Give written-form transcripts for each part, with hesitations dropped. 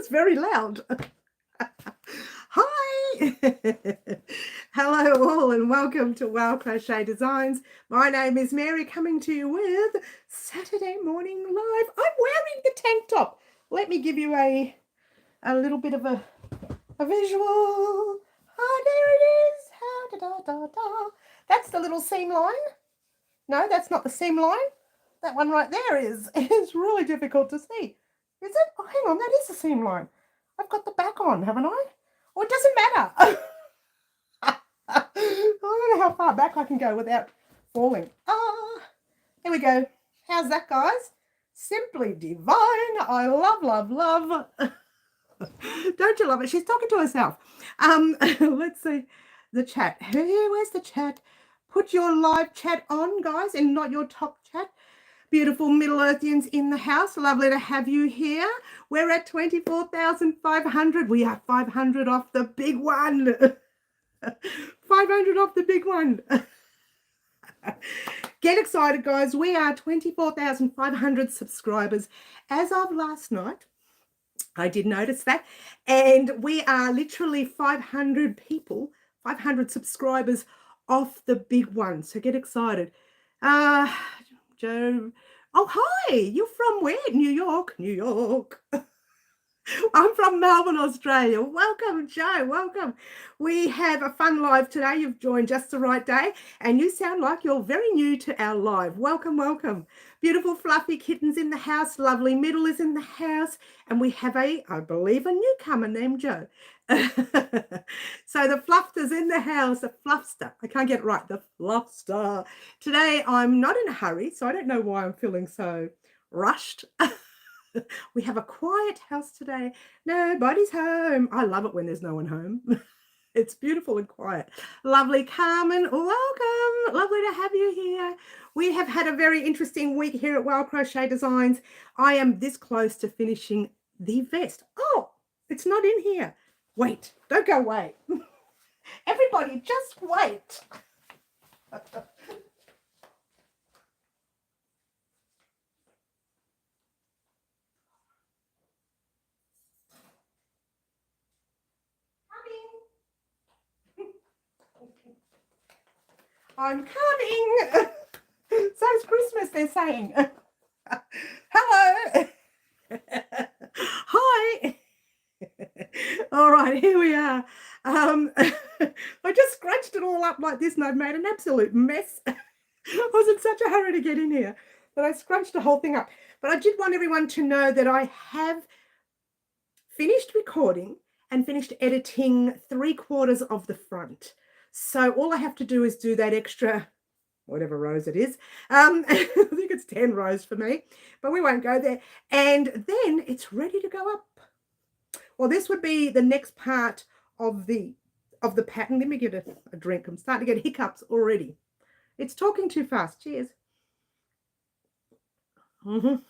was very loud. Hi. Hello all and welcome to Wow Crochet Designs. My name is Mary, coming to you with Saturday Morning Live. I'm wearing the tank top. Let me give you a little bit of a visual. Oh, there it is. Da, da, da, da. That's the little seam line. No, that's not the seam line. That one right there is. It's really difficult to see. Is it? Oh, hang on, that is the seam line. I've got the back on, haven't I? Oh, it doesn't matter. I don't know how far back I can go without falling. Here we go. How's that, guys? Simply divine. I love, love, love. Don't you love it? She's talking to herself. Let's see the chat. Where's the chat? Put your live chat on, guys, and not your top chat. Beautiful Middle Earthians in the house. Lovely to have you here. We're at 24,500. We are 500 off the big one. 500 off the big one. Get excited, guys. We are 24,500 subscribers as of last night. I did notice that. And we are literally 500 people, 500 subscribers off the big one. So get excited. Joe. Oh, hi. You're from where? New York. New York. I'm from Melbourne, Australia. Welcome, Joe. Welcome. We have a fun live today. You've joined just the right day, and you sound like you're very new to our live. Welcome, welcome. Beautiful fluffy kittens in the house. Lovely middle is in the house, and we have I believe, a newcomer named Joe. So the fluffster's in the house, a fluffster. I can't get it right, the fluffster. Today I'm not in a hurry, so I don't know why I'm feeling so rushed. We have a quiet house today. Nobody's home. I love it when there's no one home. It's beautiful and quiet. Lovely Carmen, welcome. Lovely to have you here. We have had a very interesting week here at Wow Crochet Designs. I am this close to finishing the vest. Oh, it's not in here. Wait, don't go away. Everybody, just wait. I'm coming. So it's Christmas, they're saying. Hello. Hi. All right, here we are. I just scratched it all up like this and I've made an absolute mess. I was in such a hurry to get in here that I scrunched the whole thing up. But I did want everyone to know that I have finished recording and finished editing 3/4 of the front. So all I have to do is do that extra, whatever rows it is. I think it's 10 rows for me, but we won't go there. And then it's ready to go up. Well, this would be the next part of the pattern. Let me get a drink. I'm starting to get hiccups already. It's talking too fast. Cheers. Ooh.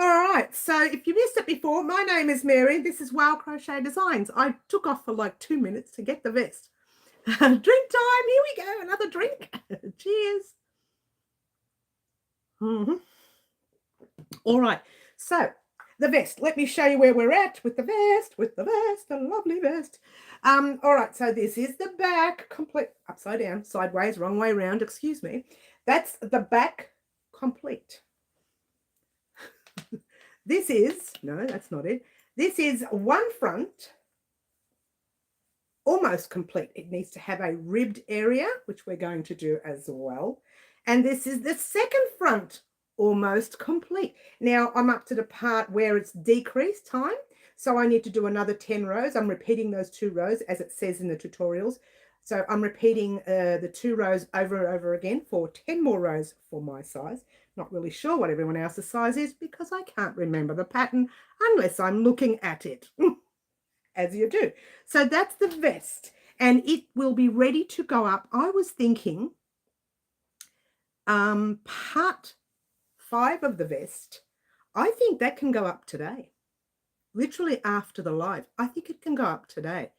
All right, so if you missed it before, my name is Mary. This is Wow Crochet Designs. I took off for like 2 minutes to get the vest. Drink time. Here we go. Another drink. Cheers. All right, so the vest. Let me show you where we're at with the vest, the lovely vest. All right, so this is the back, complete, upside down, sideways, wrong way around, excuse me. That's the back complete. This is, no, that's not it. This is one front, almost complete. It needs to have a ribbed area, which we're going to do as well. And this is the second front, almost complete. Now I'm up to the part where it's decreased time. So I need to do another 10 rows. I'm repeating those 2 rows as it says in the tutorials. So I'm repeating the 2 rows over and over again for 10 more rows for my size. Not really sure what everyone else's size is because I can't remember the pattern unless I'm looking at it, as you do. So that's the vest, and it will be ready to go up. I was thinking part 5 of the vest, I think that can go up today, literally after the live. I think it can go up today.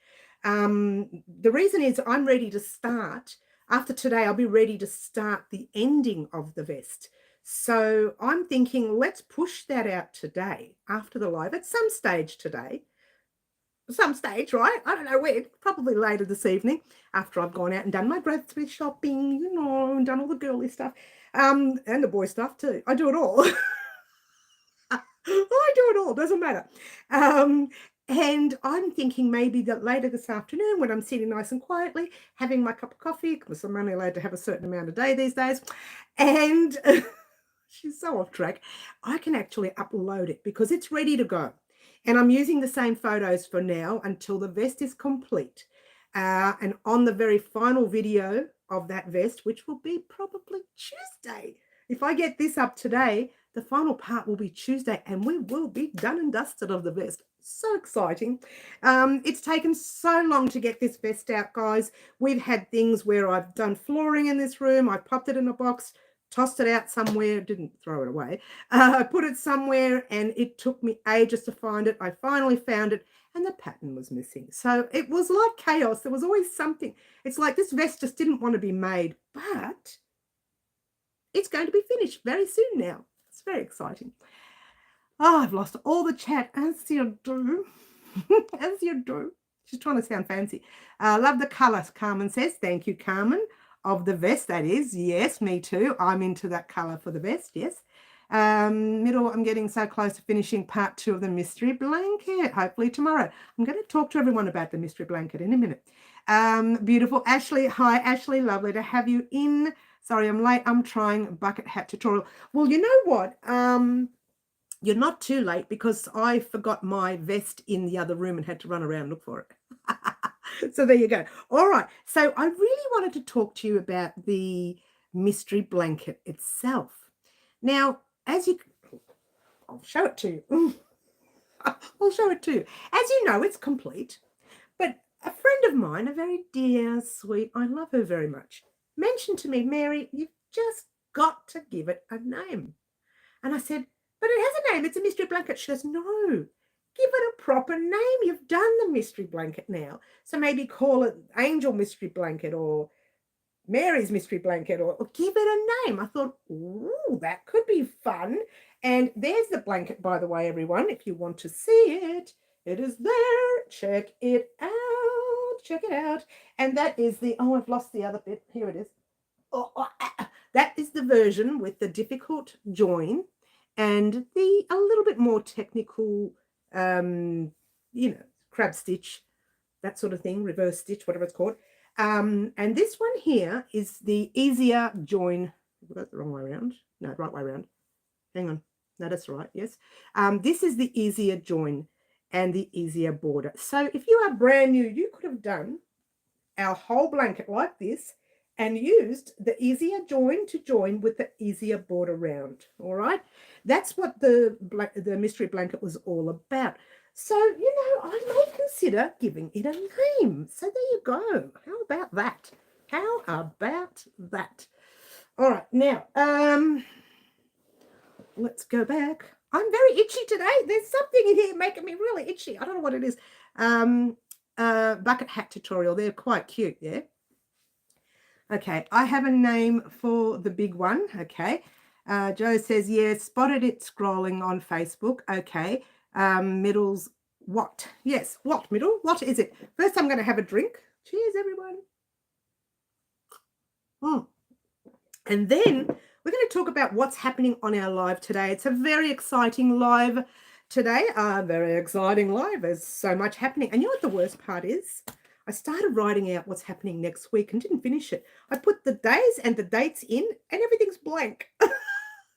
The reason is I'm ready to start. After today, I'll be ready to start the ending of the vest. So I'm thinking, let's push that out today after the live at some stage today. Some stage, right? I don't know when, probably later this evening after I've gone out and done my grocery shopping, and done all the girly stuff, and the boy stuff too. I do it all. I do it all, doesn't matter. And I'm thinking maybe that later this afternoon, when I'm sitting nice and quietly, having my cup of coffee, because I'm only allowed to have a certain amount a day these days, and she's so off track, I can actually upload it because it's ready to go. And I'm using the same photos for now until the vest is complete. And on the very final video of that vest, which will be probably Tuesday, if I get this up today, the final part will be Tuesday and we will be done and dusted of the vest. So exciting. It's taken so long to get this vest out, guys. We've had things where I've done flooring in this room. I popped it in a box, tossed it out somewhere, didn't throw it away. I put it somewhere and it took me ages to find it. I finally found it and the pattern was missing. So it was like chaos. There was always something. It's like this vest just didn't want to be made, but it's going to be finished very soon now. It's very exciting. Oh, I've lost all the chat, as you do. As you do. She's trying to sound fancy. Love the colour, Carmen says. Thank you, Carmen. Of the vest, that is. Yes, me too. I'm into that colour for the vest, yes. Middle, I'm getting so close to finishing part 2 of the mystery blanket. Hopefully tomorrow. I'm going to talk to everyone about the mystery blanket in a minute. Beautiful. Ashley, hi, Ashley. Lovely to have you in. Sorry, I'm late. I'm trying bucket hat tutorial. Well, you know what? You're not too late because I forgot my vest in the other room and had to run around and look for it. So there you go. All right. So I really wanted to talk to you about the mystery blanket itself. Now, I'll show it to you. I'll show it to you. As you know, it's complete. But a friend of mine, a very dear, sweet, I love her very much, mentioned to me, Mary, you've just got to give it a name. And I said, but it has a name. It's a mystery blanket. She goes, no, give it a proper name. You've done the mystery blanket now. So maybe call it Angel Mystery Blanket or Mary's Mystery Blanket or give it a name. I thought, ooh, that could be fun. And there's the blanket, by the way, everyone. If you want to see it, it is there. Check it out. Check it out. And that is the, oh, I've lost the other bit. Here it is. That is the version with the difficult join and the a little bit more technical, crab stitch, that sort of thing, reverse stitch, whatever it's called. And this one here is the easier join. I've got it the wrong way around. No, right way around. Hang on. No, that's right. Yes. This is the easier join and the easier border. So if you are brand new, you could have done our whole blanket like this and used the easier join to join with the easier border round. All right. That's what the mystery blanket was all about. So, I may consider giving it a name. So there you go. How about that? How about that? All right. Now, let's go back. I'm very itchy today. There's something in here making me really itchy. I don't know what it is. Bucket hat tutorial. They're quite cute, yeah? Okay, I have a name for the big one. Okay. Joe says, yeah, spotted it scrolling on Facebook. Okay. Middle's what? Yes, what, Middle? What is it? First, I'm going to have a drink. Cheers, everyone. And then we're going to talk about what's happening on our live today. It's a very exciting live today. Very exciting live. There's so much happening. And you know what the worst part is? I started writing out what's happening next week and didn't finish it. I put the days and the dates in and everything's blank. So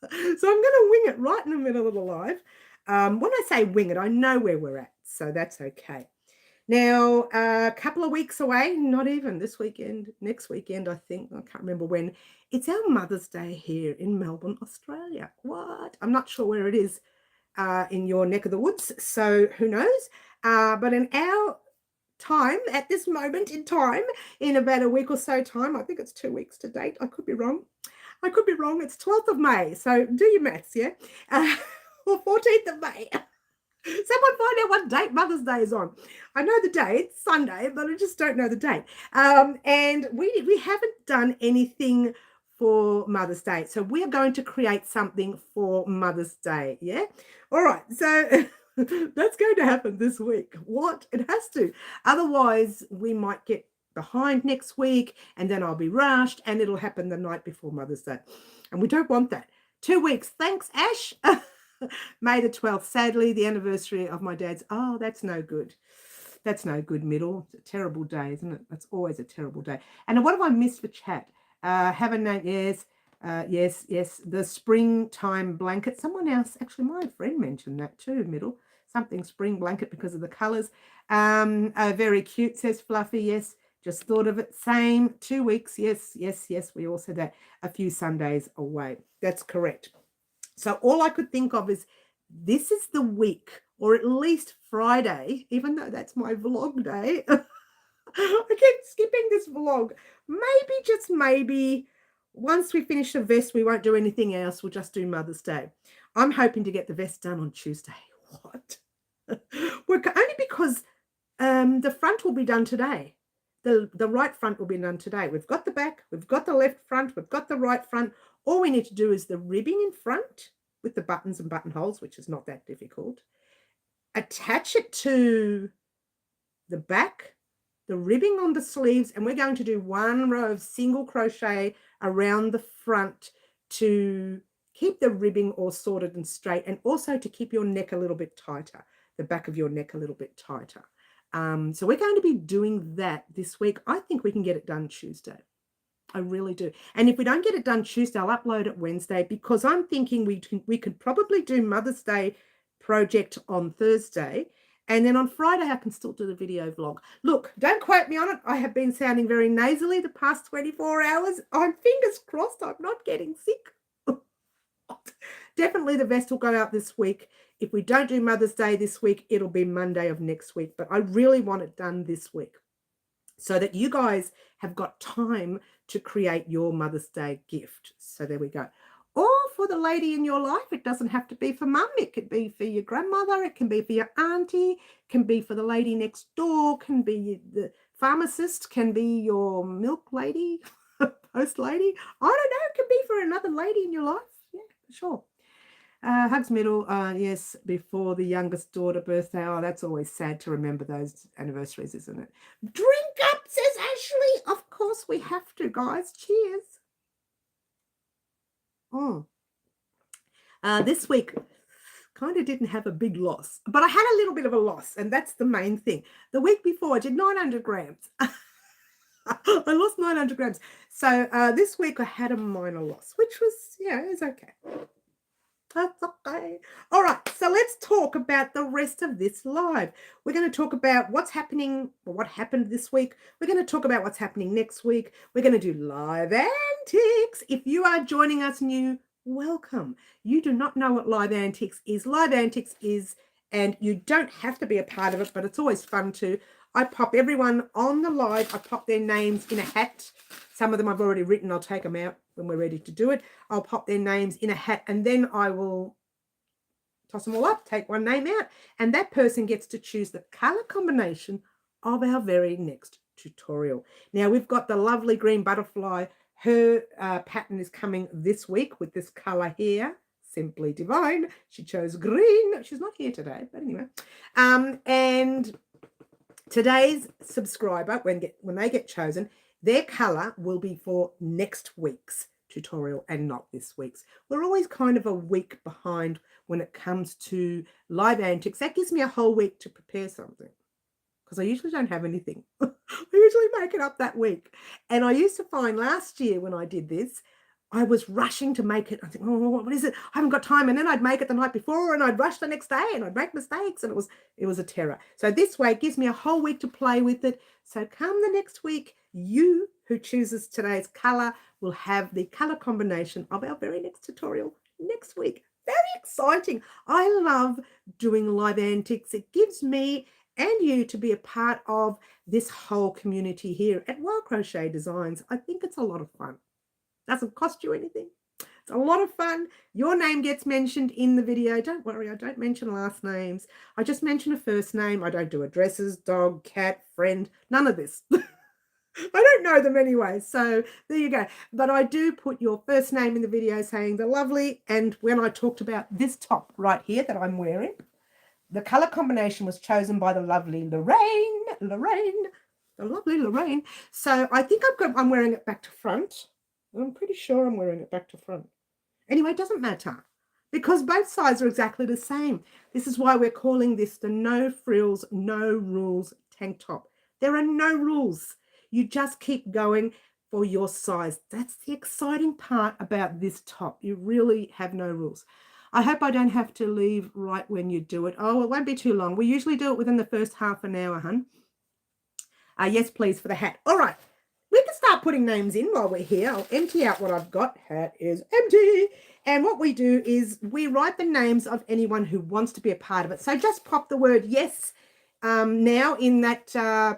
I'm going to wing it right in the middle of the live. When I say wing it, I know where we're at. So that's okay. Now, a couple of weeks away, not even this weekend, next weekend, I think. I can't remember when. It's our Mother's Day here in Melbourne, Australia. What? I'm not sure where it is in your neck of the woods. So who knows? But in our time, at this moment in time, in about a week or so time, I think it's 2 weeks to date. I could be wrong. It's 12th of May. So do your maths, yeah? Or 14th of May. Someone find out what date Mother's Day is on. I know the date, Sunday, but I just don't know the date. And we haven't done anything for Mother's Day. So we're going to create something for Mother's Day. Yeah. All right. So that's going to happen this week. What? It has to. Otherwise, we might get behind next week and then I'll be rushed and it'll happen the night before Mother's Day. And we don't want that. 2 weeks. Thanks, Ash. May the 12th. Sadly, the anniversary of my dad's. Oh, that's no good. That's no good, middle. It's a terrible day, isn't it? That's always a terrible day. And what have I missed for chat? Have a name. Yes. Yes. The springtime blanket. Someone else, actually, my friend mentioned that too, middle. Something spring blanket because of the colours. Very cute, says Fluffy. Yes. Just thought of it. Same. 2 weeks. Yes. We all said that. A few Sundays away. That's correct. So all I could think of is this is the week, or at least Friday, even though that's my vlog day. I keep skipping this vlog. Maybe, just maybe, once we finish the vest, we won't do anything else. We'll just do Mother's Day. I'm hoping to get the vest done on Tuesday. What? Only because the front will be done today. The right front will be done today. We've got the back, we've got the left front, we've got the right front. All we need to do is the ribbing in front with the buttons and buttonholes, which is not that difficult. Attach it to the back, the ribbing on the sleeves, and we're going to do 1 row of single crochet around the front to keep the ribbing all sorted and straight, and also to keep your neck a little bit tighter, the back of your neck a little bit tighter. So we're going to be doing that this week. I think we can get it done Tuesday. I really do. And if we don't get it done Tuesday, I'll upload it Wednesday, because I'm thinking we could probably do Mother's Day project on Thursday. And then on Friday, I can still do the video vlog. Look, don't quote me on it. I have been sounding very nasally the past 24 hours. I'm fingers crossed I'm not getting sick. Definitely the vest will go out this week. If we don't do Mother's Day this week, it'll be Monday of next week. But I really want it done this week so that you guys have got time to create your Mother's Day gift. So there we go. Or for the lady in your life, it doesn't have to be for mum. It could be for your grandmother. It can be for your auntie. It can be for the lady next door. Can be the pharmacist. Can be your milk lady, post lady. I don't know. It can be for another lady in your life. Yeah, for sure. Hugs middle, yes, before the youngest daughter birthday. Oh, that's always sad to remember those anniversaries, isn't it? Drink up, says Ashley. Of course we have to, guys. Cheers. This week kind of didn't have a big loss, but I had a little bit of a loss, and that's the main thing. The week before I did 900 grams. I lost 900 grams. So this week I had a minor loss, which was, it was okay. That's okay. All right, so let's talk about the rest of this live. We're going to talk about what's happening, or what happened this week. We're going to talk about what's happening next week. We're going to do live antics. If you are joining us new, welcome. You do not know what live antics is. Live antics is, and you don't have to be a part of it, but it's always fun to. I pop everyone on the live. I pop their names in a hat. Some of them I've already written. I'll take them out when we're ready to do it. I'll pop their names in a hat, and then I will toss them all up, take one name out, and that person gets to choose the color combination of our very next tutorial. Now, we've got the lovely green butterfly. Her pattern is coming this week with this color here. Simply divine. She chose green. She's not here today, but anyway. And today's subscriber, when they get chosen, their color will be for next week's tutorial and not this week's. We're always kind of a week behind when it comes to live antics. That gives me a whole week to prepare something, because I usually don't have anything. I usually make it up that week. And I used to find last year when I did this, I was rushing to make it. I think, oh, what is it? I haven't got time. And then I'd make it the night before, and I'd rush the next day, and I'd make mistakes, and it was a terror. So this way, it gives me a whole week to play with it. So come the next week, you who chooses today's color will have the color combination of our very next tutorial next week. Very exciting. I love doing live antics. It gives me and you to be a part of this whole community here at Wild Crochet Designs. I think it's a lot of fun. Doesn't cost you anything. It's a lot of fun. Your name gets mentioned in the video. Don't worry, I don't mention last names. I just mention a first name. I don't do addresses, dog, cat, friend, none of this. I don't know them anyway, so there you go. But I do put your first name in the video saying the lovely, and when I talked about this top right here that I'm wearing, the color combination was chosen by the lovely Lorraine, the lovely Lorraine. So I think I'm wearing it back to front. I'm pretty sure I'm wearing it back to front. Anyway, it doesn't matter because both sides are exactly the same. This is why we're calling this the no frills, no rules tank top. There are no rules. You just keep going for your size. That's the exciting part about this top. You really have no rules. I hope I don't have to leave right when you do it. Oh, it won't be too long. We usually do it within the first half an hour, hun. Yes, please, for the hat. All right. We can start putting names in while we're here. I'll empty out what I've got. Hat is empty. And what we do is we write the names of anyone who wants to be a part of it. So just pop the word yes now in that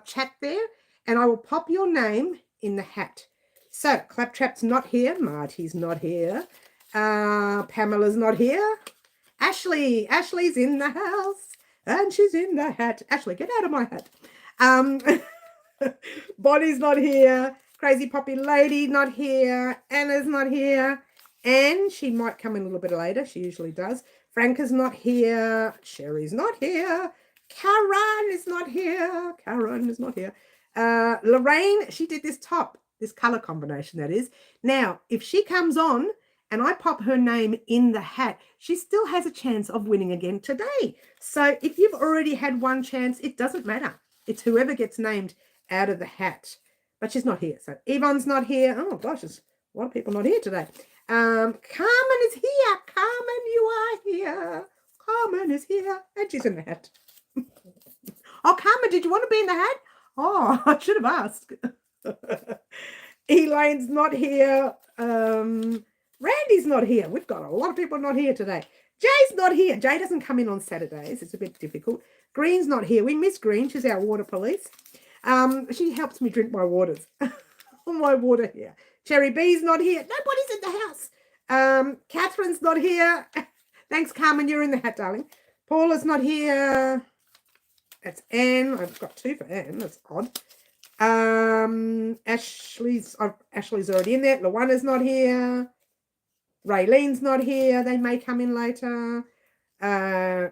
chat there, and I will pop your name in the hat. So Claptrap's not here. Marty's not here. Pamela's not here. Ashley's in the house, and she's in the hat. Ashley, get out of my hat. Bonnie's not here. Crazy Poppy Lady not here. Anna's not here. And she might come in a little bit later. She usually does. Franca's not here. Sherry's not here. Karen is not here. Lorraine, she did this top, this color combination, that is. Now, if she comes on and I pop her name in the hat, she still has a chance of winning again today. So if you've already had one chance, it doesn't matter. It's whoever gets named out of the hat. But she's not here. So Yvonne's not here. Oh, gosh, there's a lot of people not here today. Carmen is here. Carmen, you are here. Carmen is here. And she's in the hat. Oh, Carmen, did you want to be in the hat? Oh, I should have asked. Elaine's not here. Randy's not here. We've got a lot of people not here today. Jay's not here. Jay doesn't come in on Saturdays. It's a bit difficult. Green's not here. We miss Green. She's our water police. She helps me drink my waters. My water here. Cherry B's not here. Nobody's in the house. Catherine's not here. Thanks, Carmen. You're in the hat, darling. Paula's not here. That's Anne. I've got two for Anne. That's odd. Ashley's already in there. Luana's not here. Raylene's not here. They may come in later.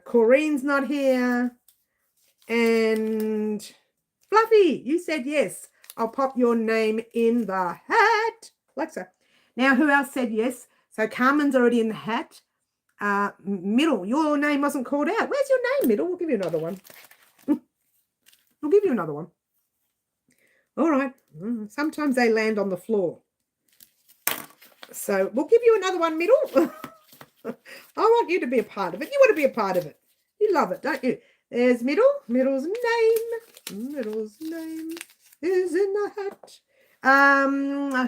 Corrine's not here. And Fluffy, you said yes. I'll pop your name in the hat. Like so. Now, who else said yes? So Carmen's already in the hat. Middle, your name wasn't called out. Where's your name, Middle? We'll give you another one. We'll give you another one. All right. Sometimes they land on the floor. So we'll give you another one, Middle. I want you to be a part of it. You want to be a part of it. You love it, don't you? There's Middle. Middle's name. Middle's name is in the hat.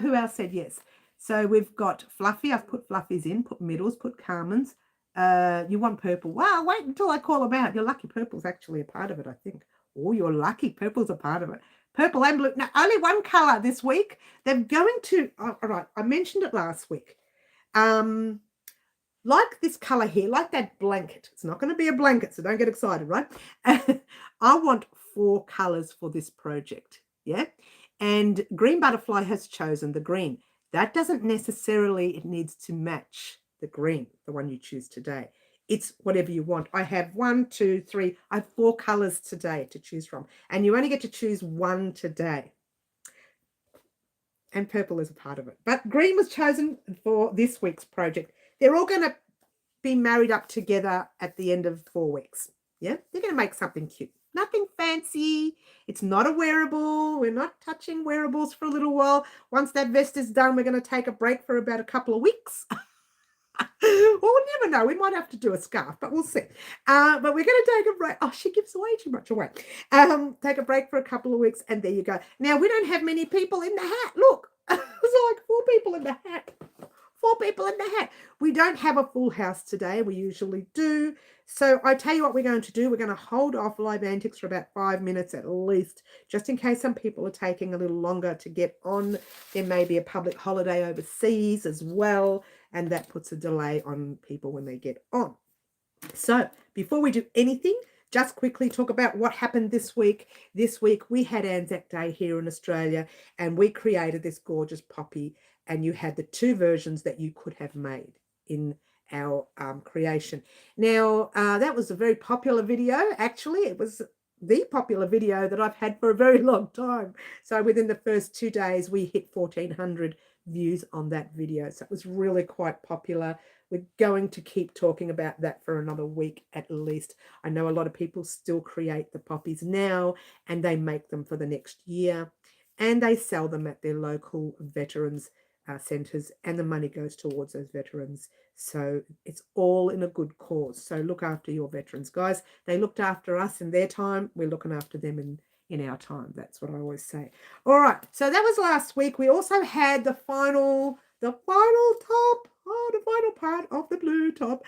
Who else said yes? So we've got Fluffy. I've put Fluffy's in. Put Middle's. Put Carmen's. You want Purple. Wow, wait until I call them out. Your Lucky Purple's actually a part of it, I think. Oh, your Lucky Purple's a part of it. Purple and blue. Now, only one colour this week. They're going to... all right, I mentioned it last week. Like this colour here, like that blanket. It's not going to be a blanket, so don't get excited, right? I want 4 colours for this project, yeah? And Green Butterfly has chosen the green. That doesn't necessarily, it needs to match the green, the one you choose today. It's whatever you want. I have 1, 2, 3. I have 4 colours today to choose from. And you only get to choose one today. And purple is a part of it. But green was chosen for this week's project. They're all going to be married up together at the end of 4 weeks. Yeah, they're going to make something cute. Nothing fancy. It's not a wearable. We're not touching wearables for a little while. Once that vest is done, we're going to take a break for about a couple of weeks. Well, we'll never know. We might have to do a scarf, but we'll see. But we're going to take a break. Oh, she gives way too much away. Take a break for a couple of weeks, and there you go. Now, we don't have many people in the hat. Look, there's like 4 people in the hat. 4 people in the hat. We don't have a full house today. We usually do. So I tell you what we're going to do. We're going to hold off live antics for about 5 minutes at least, just in case some people are taking a little longer to get on. There may be a public holiday overseas as well, and that puts a delay on people when they get on. So before we do anything, just quickly talk about what happened this week. This week we had Anzac Day here in Australia, and we created this gorgeous poppy, and you had the two versions that you could have made in our creation. Now, that was a very popular video. Actually, it was the popular video that I've had for a very long time. So within the first 2 days, we hit 1,400 views on that video. So it was really quite popular. We're going to keep talking about that for another week at least. I know a lot of people still create the poppies now, and they make them for the next year, and they sell them at their local veterans centres, and the money goes towards those veterans. So it's all in a good cause. So look after your veterans, guys. They looked after us in their time. We're looking after them in our time. That's what I always say. All right. So that was last week. We also had the final top. Oh, the final part of the blue top.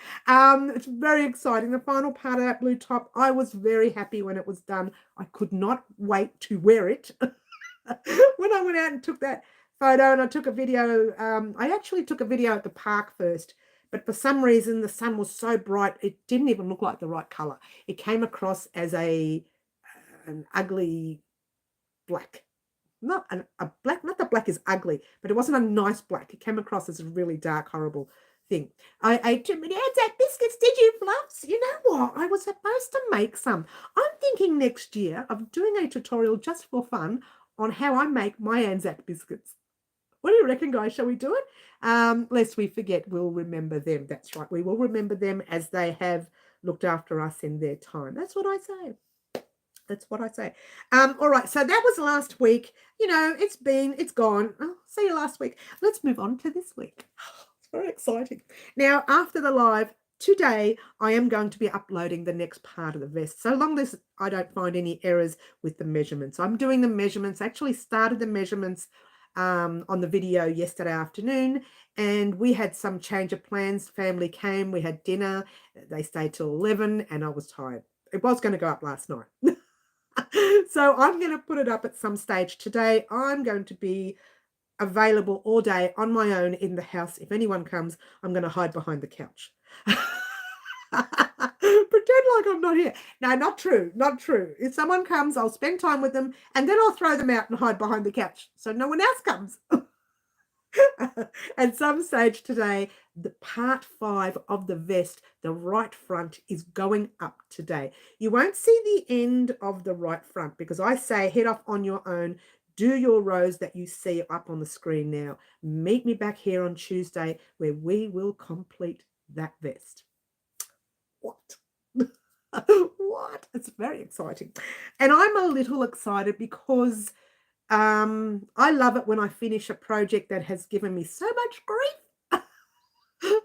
It's very exciting. The final part of that blue top. I was very happy when it was done. I could not wait to wear it. When I went out and took that photo and I took a video, I actually took a video at the park first, but for some reason the sun was so bright it didn't even look like the right color. It came across as an ugly black. Not a black, not that black is ugly, but it wasn't a nice black. It came across as a really dark, horrible thing. I ate too many Anzac biscuits, did you, Fluffs? You know what? I was supposed to make some. I'm thinking next year of doing a tutorial just for fun on how I make my Anzac biscuits. What do you reckon, guys? Shall we do it? Lest we forget, we'll remember them. That's right. We will remember them as they have looked after us in their time. That's what I say. That's what I say. All right, so that was last week. You know, it's gone. I'll see you last week. Let's move on to this week. It's very exciting. Now, after the live today, I am going to be uploading the next part of the vest. So long as I don't find any errors with the measurements. I'm doing the measurements. I actually started the measurements on the video yesterday afternoon, and we had some change of plans. Family came, we had dinner. They stayed till 11, and I was tired. It was going to go up last night. So I'm going to put it up at some stage today. I'm going to be available all day on my own in the house. If anyone comes, I'm going to hide behind the couch. Pretend like I'm not here. No, not true. Not true. If someone comes, I'll spend time with them, and then I'll throw them out and hide behind the couch so no one else comes. At some stage today, the part 5 of the vest, the right front, is going up today. You won't see the end of the right front because I say head off on your own. Do your rows that you see up on the screen now. Meet me back here on Tuesday where we will complete that vest. What? What? It's very exciting. And I'm a little excited because I love it when I finish a project that has given me so much grief.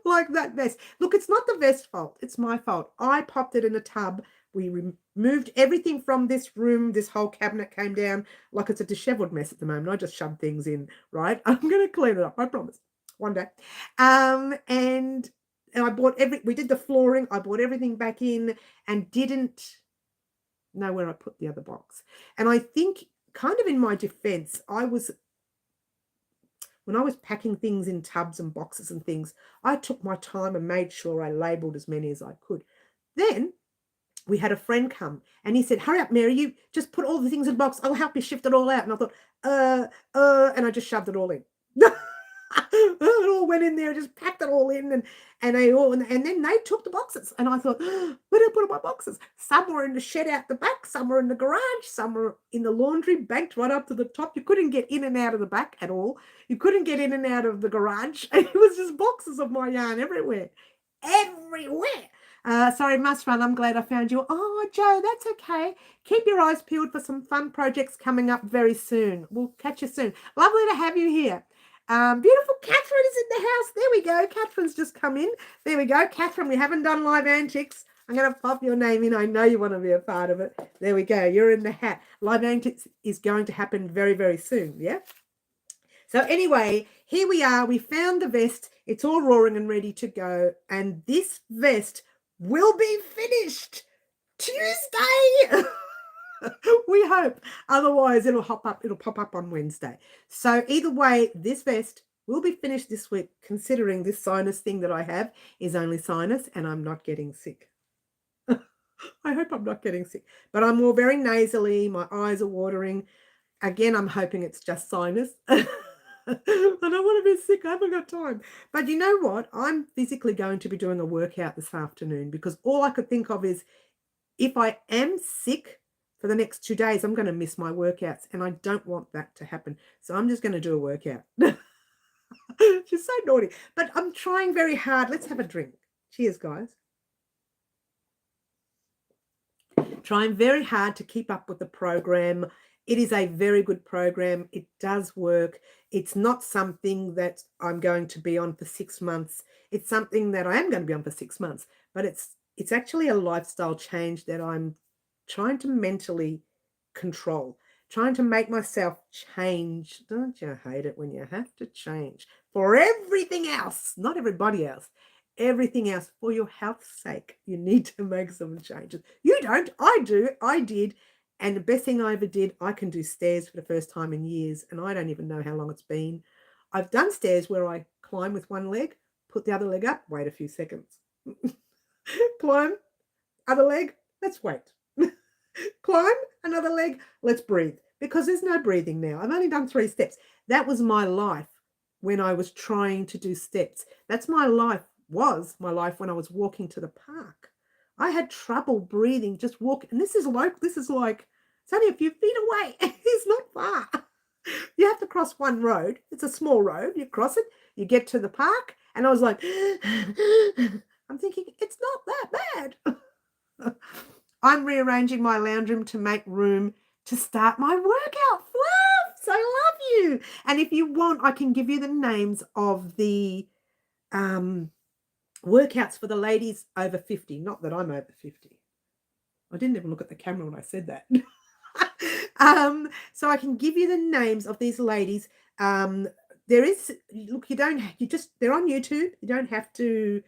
Like that vest. Look, it's not the vest's fault. It's my fault. I popped it in a tub. We removed everything from this room. This whole cabinet came down like it's a disheveled mess at the moment. I just shoved things in, right? I'm going to clean it up. I promise. One day. And I bought we did the flooring. I bought everything back in and didn't know where I put the other box. And I think, kind of in my defense, when I was packing things in tubs and boxes and things, I took my time and made sure I labeled as many as I could. Then we had a friend come and he said, hurry up, Mary, you just put all the things in the box. I'll help you shift it all out. And I thought, and I just shoved it all in. It all went in there, just packed it all in, and then they took the boxes, and I thought, where did I put my boxes? Some were in the shed out the back, some were in the garage, some were in the laundry, banked right up to the top. You couldn't get in and out of the back at all. You couldn't get in and out of the garage. It was just boxes of my yarn everywhere. Sorry, must run. I'm glad I found you. Oh, Joe, that's okay. Keep your eyes peeled for some fun projects coming up very soon. We'll catch you soon. Lovely to have you here. Beautiful Catherine is in the house. There we go. Catherine's just come in. There we go. Catherine, we haven't done live antics. I'm going to pop your name in. I know you want to be a part of it. There we go. You're in the hat. Live antics is going to happen very, very soon. Yeah. So anyway, here we are. We found the vest. It's all roaring and ready to go. And this vest will be finished Tuesday. We hope. Otherwise, it'll pop up on Wednesday. So either way, this vest will be finished this week, considering this sinus thing that I have is only sinus and I'm not getting sick. I hope I'm not getting sick. But I'm all very nasally. My eyes are watering. Again, I'm hoping it's just sinus. I don't want to be sick. I haven't got time. But you know what? I'm physically going to be doing a workout this afternoon because all I could think of is if I am sick for the next 2 days, I'm going to miss my workouts. And I don't want that to happen. So I'm just going to do a workout. She's so naughty. But I'm trying very hard. Let's have a drink. Cheers, guys. Trying very hard to keep up with the program. It is a very good program. It does work. It's not something that I'm going to be on for 6 months. It's something that I am going to be on for 6 months, but it's actually a lifestyle change that I'm trying to mentally control, trying to make myself change. Don't you hate it when you have to change for everything else, not everybody else? Everything else for your health's sake, you need to make some changes. You don't, I do, I did. And the best thing I ever did, I can do stairs for the first time in years, and I don't even know how long it's been. I've done stairs where I climb with one leg, put the other leg up, wait a few seconds. Climb, other leg, let's wait. Climb, another leg, let's breathe. Because there's no breathing now. I've only done 3 steps. That was my life when I was trying to do steps. That's my life. Was my life when I was walking to the park. I had trouble breathing just walking, and this is like it's only a few feet away. It's not far. You have to cross one road. It's a small road. You cross it, you get to the park, and I was like, I'm thinking it's not that bad. I'm rearranging my lounge room to make room to start my workout. Fluffs, I love you. And if you want, I can give you the names of the workouts for the ladies over 50. Not that I'm over 50. I didn't even look at the camera when I said that. So I can give you the names of these ladies. There is, look, they're on YouTube. You don't have to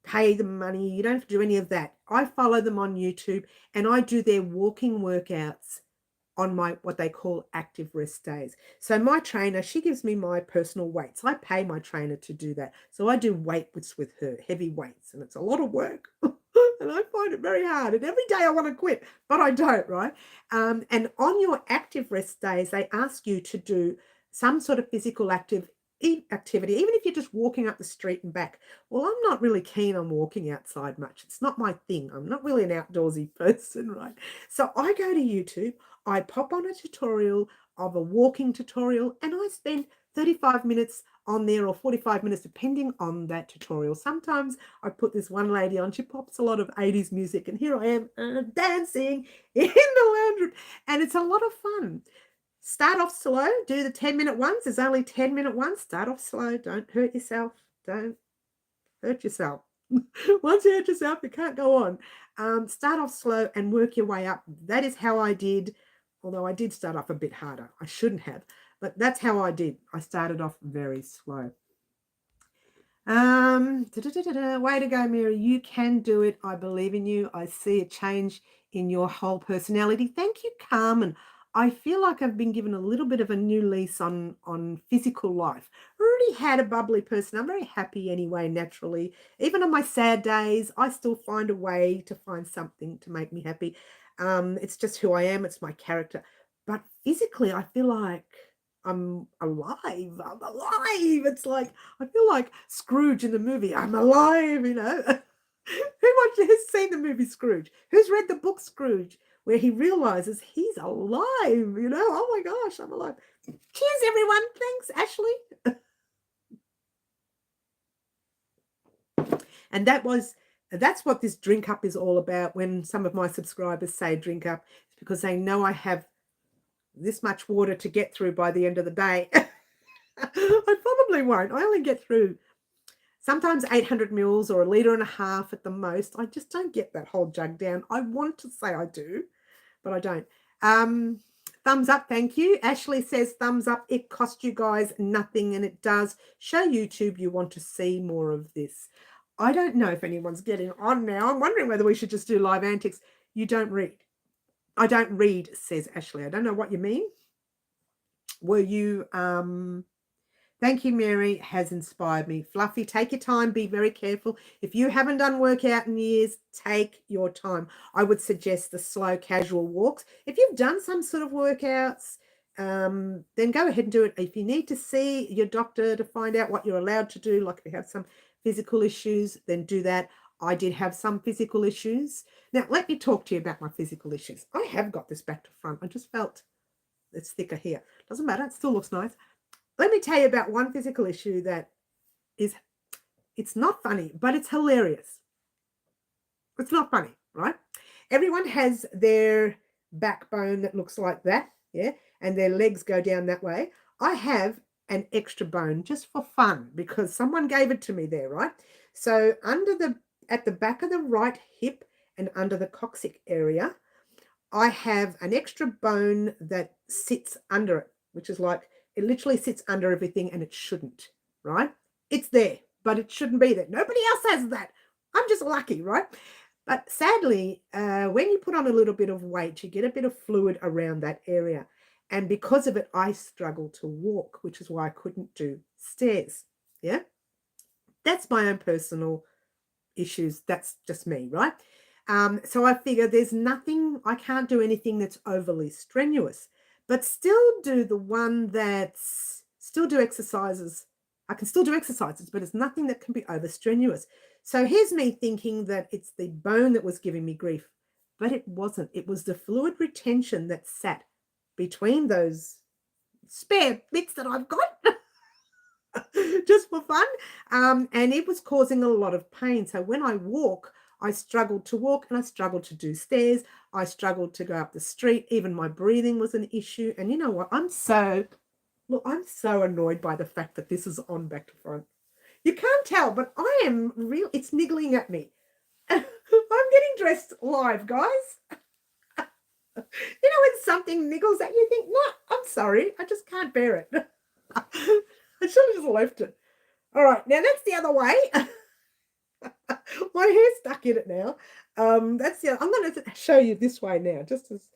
pay them money. You don't have to do any of that. I follow them on YouTube and I do their walking workouts on my what they call active rest days. So my trainer, she gives me my personal weights. I pay my trainer to do that. So I do weights with her, heavy weights, and it's a lot of work. And I find it very hard. And every day I want to quit, but I don't, right? And on your active rest days, they ask you to do some sort of physical activity, even if you're just walking up the street and back. Well, I'm not really keen on walking outside much. It's not my thing. I'm not really an outdoorsy person, right? So I go to YouTube, I pop on a tutorial of a walking tutorial, and I spend 35 minutes on there or 45 minutes, depending on that tutorial. Sometimes I put this one lady on, she pops a lot of 80s music, and here I am dancing in the lounge room, and it's a lot of fun. Start off slow, do the 10-minute ones. There's only 10-minute ones. Start off slow. Don't hurt yourself. Don't hurt yourself. Once you hurt yourself, you can't go on. Start off slow and work your way up. That is how I did, although I did start off a bit harder. I shouldn't have, but that's how I did. I started off very slow. Way to go, Mary. You can do it. I believe in you. I see a change in your whole personality. Thank you, Carmen. I feel like I've been given a little bit of a new lease on physical life. I already had a bubbly person. I'm very happy anyway, naturally. Even on my sad days, I still find a way to find something to make me happy. It's just who I am. It's my character. But physically, I feel like I'm alive. I'm alive. It's like, I feel like Scrooge in the movie. I'm alive, you know. Who's seen the movie Scrooge? Who's read the book Scrooge, where he realizes he's alive, you know? Oh my gosh, I'm alive. Cheers, everyone. Thanks, Ashley. And that's what this drink up is all about. When some of my subscribers say drink up, it's because they know I have this much water to get through by the end of the day. I probably won't. I only get through sometimes 800 mils or 1.5 liters at the most. I just don't get that whole jug down. I want to say I do, but I don't. Thumbs up, thank you. Ashley says thumbs up. It cost you guys nothing, and it does show YouTube you want to see more of this. I don't know if anyone's getting on now. I'm wondering whether we should just do live antics. You don't read. I don't read, says Ashley. I don't know what you mean. Were you Thank you, Mary, has inspired me. Fluffy, take your time. Be very careful. If you haven't done workout in years, take your time. I would suggest the slow, casual walks. If you've done some sort of workouts, then go ahead and do it. If you need to see your doctor to find out what you're allowed to do, like if you have some physical issues, then do that. I did have some physical issues. Now, let me talk to you about my physical issues. I have got this back to front. I just felt it's thicker here. Doesn't matter. It still looks nice. Let me tell you about one physical issue that it's not funny, but it's hilarious. It's not funny, right? Everyone has their backbone that looks like that, yeah, and their legs go down that way. I have an extra bone just for fun because someone gave it to me there, right? So at the back of the right hip and under the coccyx area, I have an extra bone that sits under it, which is like, it literally sits under everything and it shouldn't, right? It's there, but it shouldn't be there. Nobody else has that. I'm just lucky, right? But sadly, when you put on a little bit of weight, you get a bit of fluid around that area. And because of it, I struggle to walk, which is why I couldn't do stairs. Yeah, that's my own personal issues. That's just me, right? So I figure there's nothing, I can't do anything that's overly strenuous, but still do the one that's, still do exercises. I can still do exercises, but it's nothing that can be over strenuous. So here's me thinking that it's the bone that was giving me grief, but it wasn't. It was the fluid retention that sat between those spare bits that I've got just for fun. And it was causing a lot of pain. So when I walk, I struggled to walk and I struggled to do stairs. I struggled to go up the street. Even my breathing was an issue. And you know what? I'm so annoyed by the fact that this is on back to front. You can't tell, but I am real. It's niggling at me. I'm getting dressed live, guys. You know when something niggles at you, you think, no, I'm sorry. I just can't bear it. I should have just left it. All right, now that's the other way. My hair's stuck in it now. That's the. I'm going to show you this way now. Just as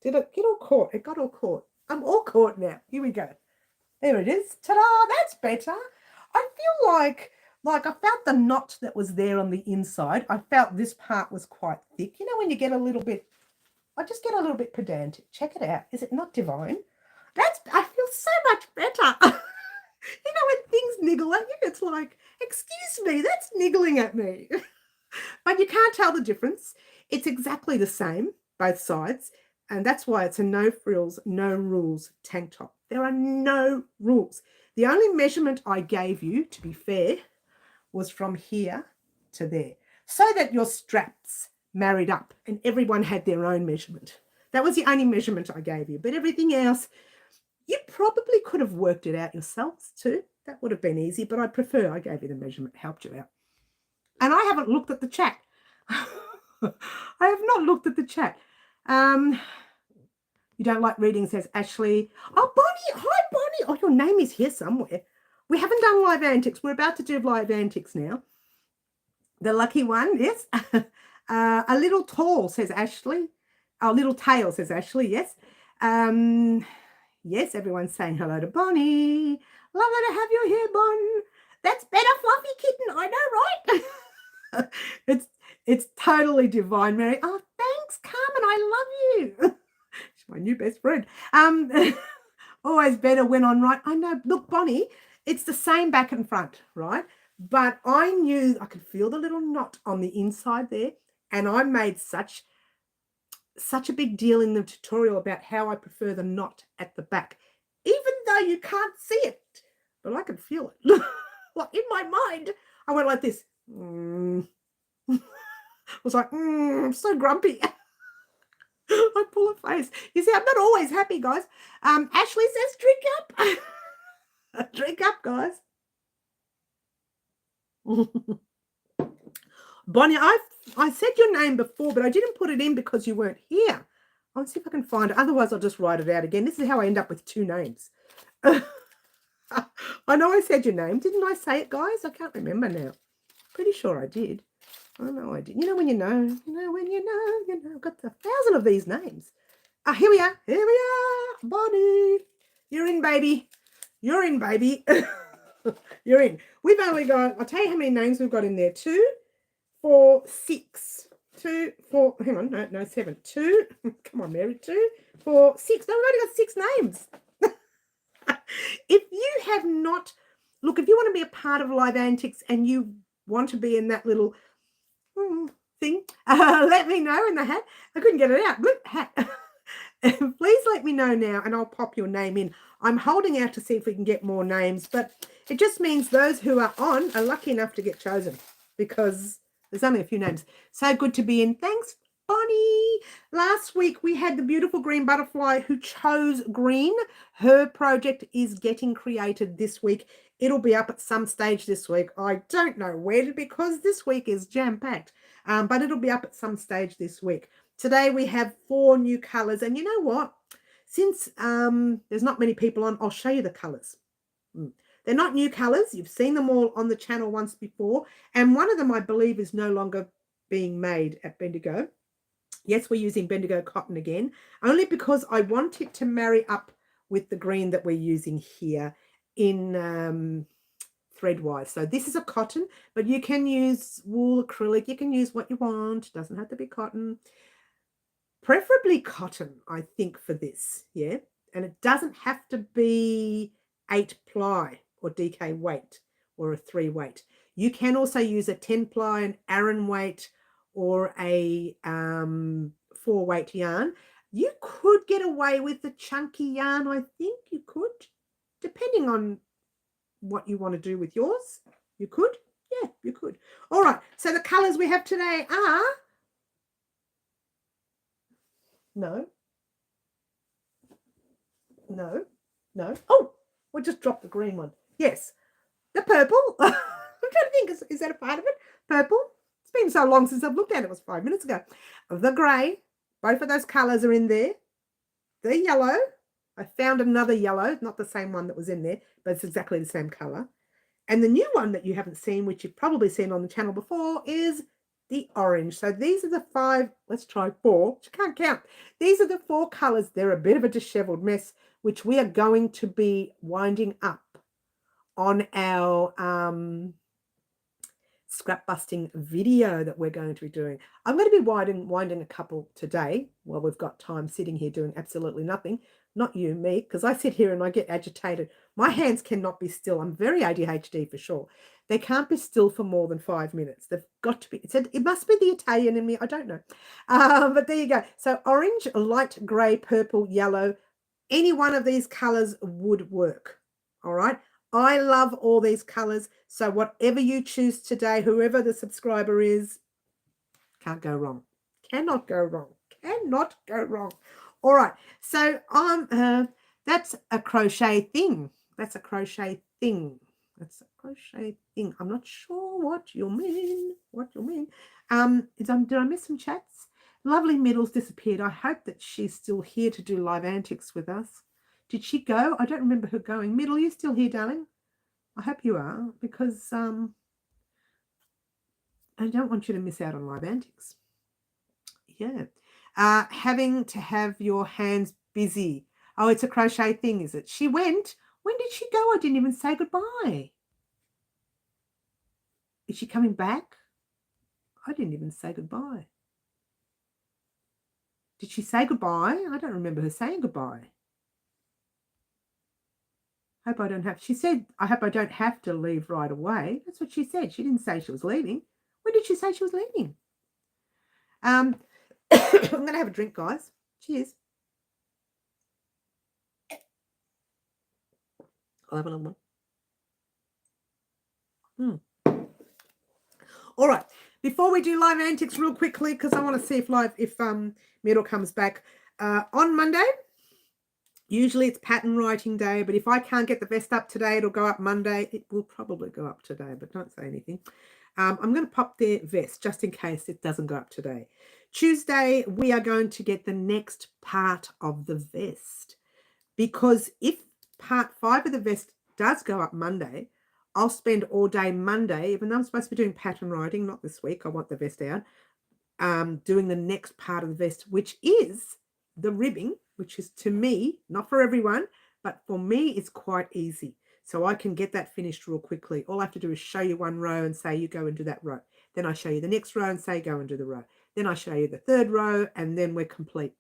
did it get all caught? It got all caught. I'm all caught now. Here we go. There it is. Ta-da! That's better. I feel like I felt the knot that was there on the inside. I felt this part was quite thick. You know when you get a little bit. I just get a little bit pedantic. Check it out. Is it not divine? I feel so much better. You know when things niggle at you, it's like, excuse me, that's niggling at me. But you can't tell the difference. It's exactly the same, both sides. And that's why it's a no frills, no rules tank top. There are no rules. The only measurement I gave you, to be fair, was from here to there, so that your straps married up and everyone had their own measurement. That was the only measurement I gave you. But everything else, you probably could have worked it out yourselves too. That would have been easy, but I prefer I gave you the measurement, helped you out. And I haven't looked at the chat. I have not looked at the chat. You don't like reading, says Ashley. Oh, Bonnie. Hi, Bonnie. Oh, your name is here somewhere. We haven't done live antics. We're about to do live antics now. The lucky one, yes. A little tall, says Ashley. A little tail, says Ashley, yes. Yes, everyone's saying hello to Bonnie. Lovely to have you here, Bon. That's better, fluffy kitten. I know, right? It's totally divine, Mary. Oh, thanks, Carmen. I love you. She's my new best friend. Always better when on right. I know. Look, Bonnie, it's the same back and front, right? But I knew I could feel the little knot on the inside there, and I made such a big deal in the tutorial about how I prefer the knot at the back, even though you can't see it, but I can feel it. Like in my mind, I went like this. I was like, I'm so grumpy. I pull a face. You see, I'm not always happy, guys. Ashley says, drink up. Drink up, guys. Bonnie, I said your name before, but I didn't put it in because you weren't here. I'll see if I can find it. Otherwise, I'll just write it out again. This is how I end up with two names. I know I said your name. Didn't I say it, guys? I can't remember now. Pretty sure I did. I know I did. You know when you know. You know when you know. You know. I've got 1,000 of these names. Here we are. Here we are. Bonnie. You're in, baby. You're in, baby. You're in. We've only got, I'll tell you how many names we've got in there. 2, 4, 6. 2, 4, hang on, no, 7. 2, come on, Mary, 2, 4, 6. No, we've only got 6 names. If you have not, look, if you want to be a part of Live Antics and you want to be in that little thing, let me know in the hat. I couldn't get it out. Bloop, hat. Please let me know now and I'll pop your name in. I'm holding out to see if we can get more names, but it just means those who are on are lucky enough to get chosen because there's only a few names. So good to be in. Thanks, Bonnie. Last week we had the beautiful green butterfly who chose green. Her project is getting created this week. It'll be up at some stage this week. I don't know when because this week is jam-packed, but it'll be up at some stage this week. Today we have 4 new colors, and you know what? Since there's not many people on, I'll show you the colors. They're not new colors. You've seen them all on the channel once before, and one of them I believe is no longer being made at Bendigo. Yes, we're using Bendigo cotton again, only because I want it to marry up with the green that we're using here in threadwise. So this is a cotton, but you can use wool, acrylic. You can use what you want. It doesn't have to be cotton. Preferably cotton, I think, for this, yeah? And it doesn't have to be 8 ply or DK weight or a 3 weight. You can also use a 10 ply, an Aran weight, or a 4 weight yarn. You could get away with the chunky yarn, I think you could, depending on what you want to do with yours. You could, yeah, you could. All right, so the colors we have today are... No. Oh, we just dropped the green one. Yes, the purple. I'm trying to think, is that a part of it? Purple. It's been so long since I've looked at it. It was 5 minutes ago. The grey. Both of those colours are in there. The yellow. I found another yellow, not the same one that was in there, but it's exactly the same colour. And the new one that you haven't seen, which you've probably seen on the channel before, is the orange. So these are the 5, let's try 4, you can't count. These are the 4 colors. They're a bit of a disheveled mess, which we are going to be winding up on our scrap busting video that we're going to be doing. I'm going to be winding a couple today while we've got time sitting here doing absolutely nothing. Not you, me, because I sit here and I get agitated. My hands cannot be still. I'm very ADHD for sure. They can't be still for more than 5 minutes. They've got to be. It must be the Italian in me. I don't know. But there you go. So orange, light grey, purple, yellow. Any one of these colours would work. All right. I love all these colours. So whatever you choose today, whoever the subscriber is, can't go wrong. Cannot go wrong. Cannot go wrong. All right. So that's a crochet thing. That's a crochet thing. That's a crochet thing. I'm not sure what you mean. Did I miss some chats? Lovely Middles disappeared. I hope that she's still here to do Live Antics with us. Did she go? I don't remember her going. Middle, are you still here, darling? I hope you are, because I don't want you to miss out on Live Antics. Yeah. Having to have your hands busy. Oh, it's a crochet thing, is it? She went. When did she go? I didn't even say goodbye. Is she coming back? I didn't even say goodbye. Did she say goodbye? I don't remember her saying goodbye. Hope I don't have. She said, I hope I don't have to leave right away. That's what she said. She didn't say she was leaving. When did she say she was leaving? I'm going to have a drink, guys. Cheers. I'll have another one. All right. Before we do Live Antics real quickly, because I want to see if Middle comes back. On Monday, usually it's pattern writing day, but if I can't get the vest up today, it'll go up Monday. It will probably go up today, but don't say anything. I'm going to pop their vest just in case it doesn't go up today. Tuesday, we are going to get the next part of the vest, because if part 5 of the vest does go up Monday, I'll spend all day Monday, even though I'm supposed to be doing pattern writing, not this week, I want the vest out, doing the next part of the vest, which is the ribbing, which is, to me, not for everyone, but for me, it's quite easy. So I can get that finished real quickly. All I have to do is show you one row and say, you go and do that row. Then I show you the next row and say, go and do the row. Then I show you the third row, and then we're complete.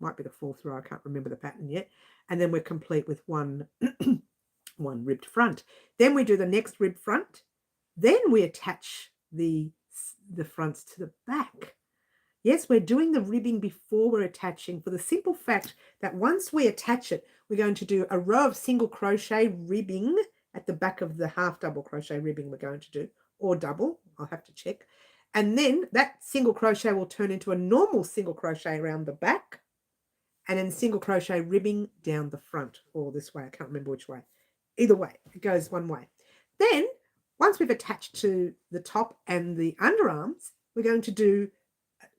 Might be the fourth row. I can't remember the pattern yet. And then we're complete with one, one ribbed front. Then we do the next ribbed front. Then we attach the fronts to the back. Yes, we're doing the ribbing before we're attaching, for the simple fact that once we attach it, we're going to do a row of single crochet ribbing at the back of the half double crochet ribbing we're going to do, or double, I'll have to check. And then that single crochet will turn into a normal single crochet around the back, and then single crochet ribbing down the front, or this way, I can't remember which way. Either way, it goes one way. Then, once we've attached to the top and the underarms, we're going to do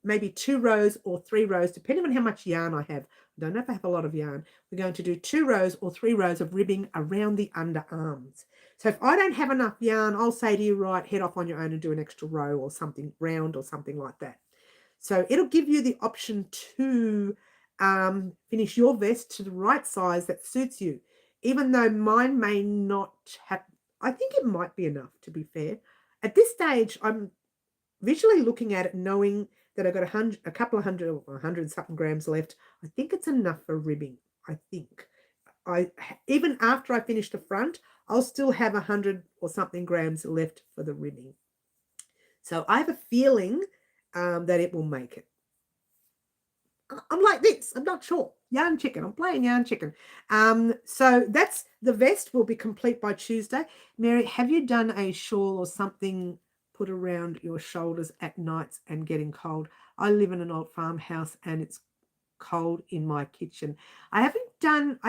maybe 2 rows or 3 rows, depending on how much yarn I have. I don't know if I have a lot of yarn. We're going to do 2 rows or 3 rows of ribbing around the underarms. So if I don't have enough yarn, I'll say to you, right, head off on your own and do an extra row or something round or something like that. So it'll give you the option to finish your vest to the right size that suits you, even though mine may not have, I think it might be enough, to be fair. At this stage, I'm visually looking at it, knowing that I've got a couple of 100 something grams left. I think it's enough for ribbing. I think even after I finish the front, I'll still have 100 or something grams left for the ribbing. So I have a feeling that it will make it. I'm like this. I'm not sure. Yarn chicken. I'm playing yarn chicken. So that's the vest will be complete by Tuesday. Mary, have you done a shawl or something put around your shoulders at nights and getting cold? I live in an old farmhouse and it's cold in my kitchen. I have done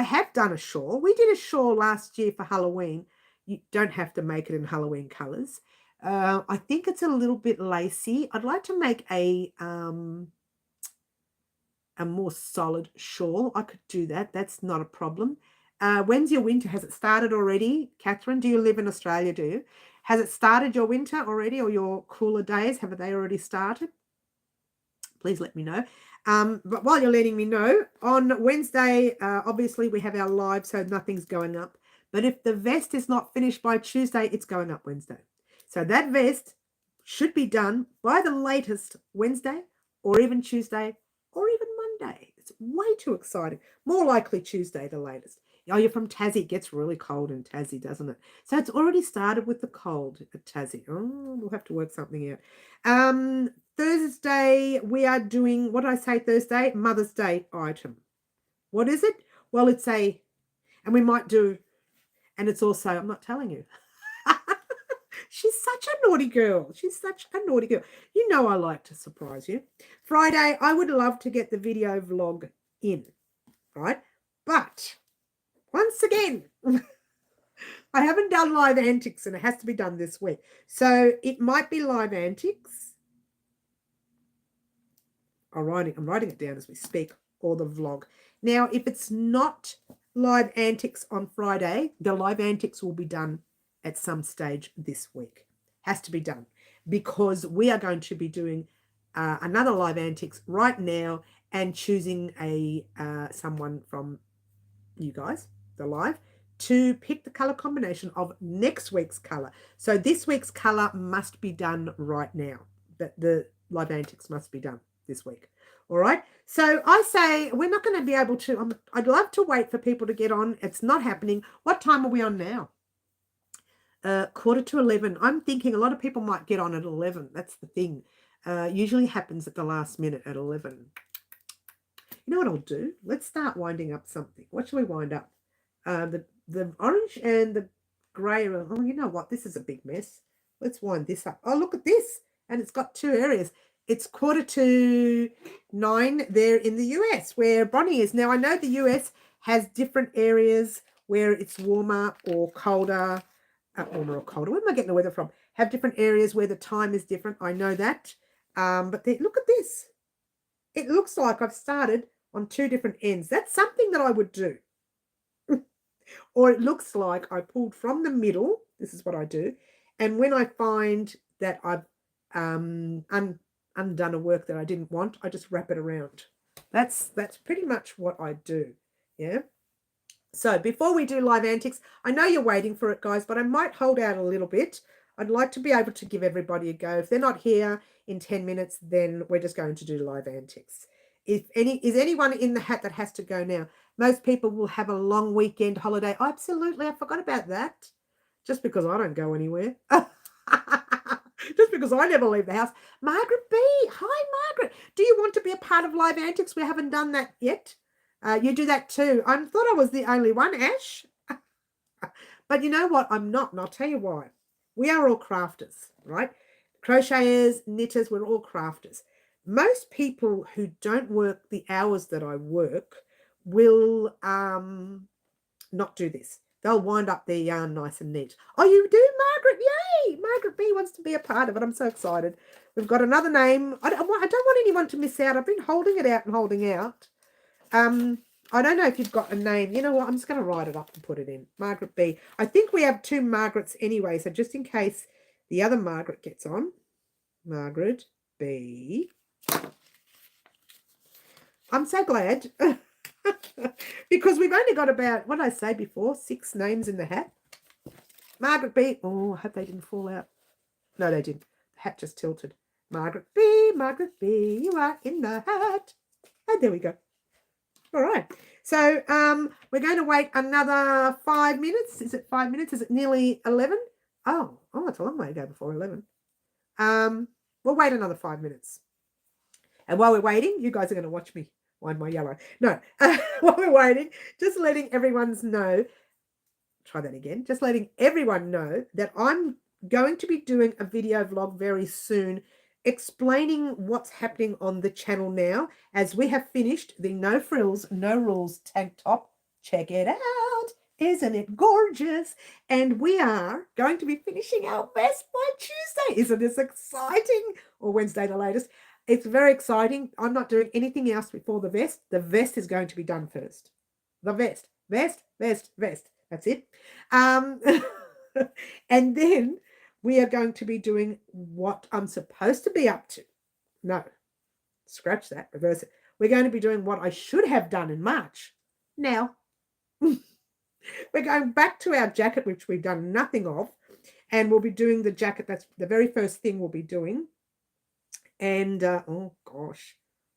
a shawl. We did a shawl last year for Halloween. You don't have to make it in Halloween colors. I think it's a little bit lacy. I'd like to make a more solid shawl. I could do that. That's not a problem. When's your winter? Has it started already? Catherine, do you live in Australia, do you? Has it started your winter already, or your cooler days? Have they already started? Please let me know. But while you're letting me know, on Wednesday, obviously we have our live, so nothing's going up. But if the vest is not finished by Tuesday, it's going up Wednesday. So that vest should be done by the latest Wednesday, or even Tuesday, or even Monday. It's way too exciting. More likely Tuesday, the latest. Oh, you're from Tassie. It gets really cold in Tassie, doesn't it? So it's already started with the cold at Tassie. Oh, we'll have to work something out. Thursday, we are doing, what did I say Thursday? Mother's Day item. What is it? Well, it's and we might do, and it's also, I'm not telling you. She's such a naughty girl. She's such a naughty girl. You know I like to surprise you. Friday, I would love to get the video vlog in, right? But once again, I haven't done live antics and it has to be done this week. So it might be live antics. I'm writing it down as we speak, or the vlog. Now, if it's not live antics on Friday, the live antics will be done at some stage this week. Has to be done, because we are going to be doing another live antics right now and choosing someone from you guys, the live, to pick the color combination of next week's color. So this week's color must be done right now. The live antics must be done this week. All right. So I say we're not going to be able to. I'd love to wait for people to get on. It's not happening. What time are we on now? 10:45. I'm thinking a lot of people might get on at 11. That's the thing. Usually happens at the last minute at 11. You know what I'll do? Let's start winding up something. What shall we wind up? The orange and the grey. Oh, you know what? This is a big mess. Let's wind this up. Oh, look at this. And it's got 2 areas. It's 8:45 there in the US where Bonnie is. Now, I know the US has different areas where it's warmer or colder. Warmer or colder. Where am I getting the weather from? Have different areas where the time is different. I know that. But look at this. It looks like I've started on 2 different ends. That's something that I would do. Or it looks like I pulled from the middle. This is what I do. And when I find that I've undone a work that I didn't want, I just wrap it around. That's pretty much what I do. Yeah. So before we do live antics, I know you're waiting for it, guys, but I might hold out a little bit. I'd like to be able to give everybody a go. If they're not here in 10 minutes, then we're just going to do live antics. Is anyone in the hat that has to go now? Most people will have a long weekend holiday. Absolutely, I forgot about that. Just because I don't go anywhere. Just because I never leave the house. Margaret B. Hi, Margaret. Do you want to be a part of live antics? We haven't done that yet. You do that too. I thought I was the only one, Ash. But you know what? I'm not, and I'll tell you why. We are all crafters, right? Crocheters, knitters, we're all crafters. Most people who don't work the hours that I work will not do this. They'll wind up their yarn nice and neat. Oh, you do, Margaret? Yay! Margaret B wants to be a part of it. I'm so excited. We've got another name. I don't want anyone to miss out. I've been holding it out and holding out. I don't know if you've got a name. You know what? I'm just going to write it up and put it in. Margaret B. I think we have 2 Margarets anyway, so just in case the other Margaret gets on. Margaret B. I'm so glad. Because we've only got about, what did I say before, 6 names in the hat. Margaret B. Oh, I hope they didn't fall out. No, they didn't. The hat just tilted. Margaret B, you are in the hat. And there we go. All right. So we're going to wait another 5 minutes. Is it 5 minutes? Is it nearly 11? Oh, it's a long way to go before 11. We'll wait another 5 minutes. And while we're waiting, you guys are going to watch me wind my yellow. No, while we're waiting, just letting everyone know, try that again, just letting everyone know that I'm going to be doing a video vlog very soon explaining what's happening on the channel now as we have finished the No Frills, No Rules tank top. Check it out. Isn't it gorgeous? And we are going to be finishing our vest by Tuesday. Isn't this exciting? Or Wednesday, the latest. It's very exciting. I'm not doing anything else before the vest. The vest is going to be done first. The vest. That's it. And then we are going to be doing what I'm supposed to be up to. No, scratch that, reverse it. We're going to be doing what I should have done in March. Now, we're going back to our jacket, which we've done nothing of, and we'll be doing the jacket. That's the very first thing we'll be doing. And, oh gosh,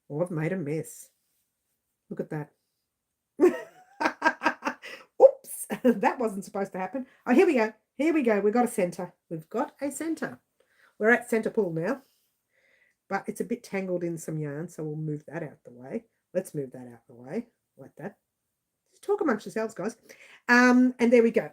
I've made a mess. Look at that. Oops, that wasn't supposed to happen. Oh, here we go. We've got a center. We're at center pull now, but it's a bit tangled in some yarn, so we'll move that out the way. Let's move that out the way like that. Just talk amongst yourselves, guys. And there we go.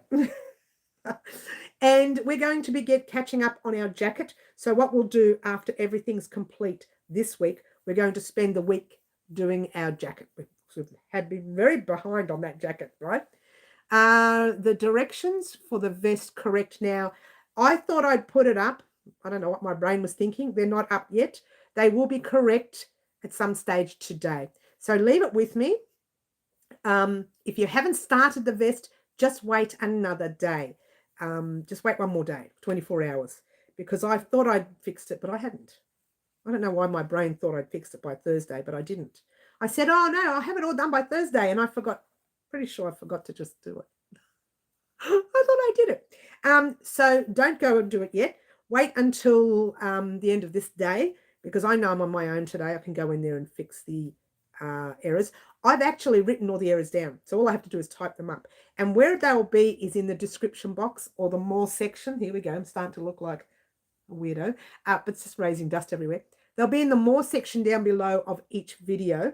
And we're going to be catching up on our jacket. So what we'll do after everything's complete this week, we're going to spend the week doing our jacket. We've had been very behind on that jacket, right? The directions for the vest correct now. I thought I'd put it up. I don't know what my brain was thinking. They're not up yet. They will be correct at some stage today. So leave it with me. If you haven't started the vest, just wait another day. Just wait one more day, 24 hours, because I thought I'd fixed it, but I hadn't. I don't know why my brain thought I'd fixed it by Thursday, but I didn't. I said, oh no, I'll have it all done by Thursday, and I forgot. Pretty sure I forgot to just do it. I thought I did it. So don't go and do it yet. Wait until the end of this day, because I know I'm on my own today. I can go in there and fix the errors. I've actually written all the errors down, so all I have to do is type them up. And where they'll be is in the description box or the more section. Here we go. I'm starting to look like a weirdo, but it's just raising dust everywhere. They'll be in the more section down below of each video.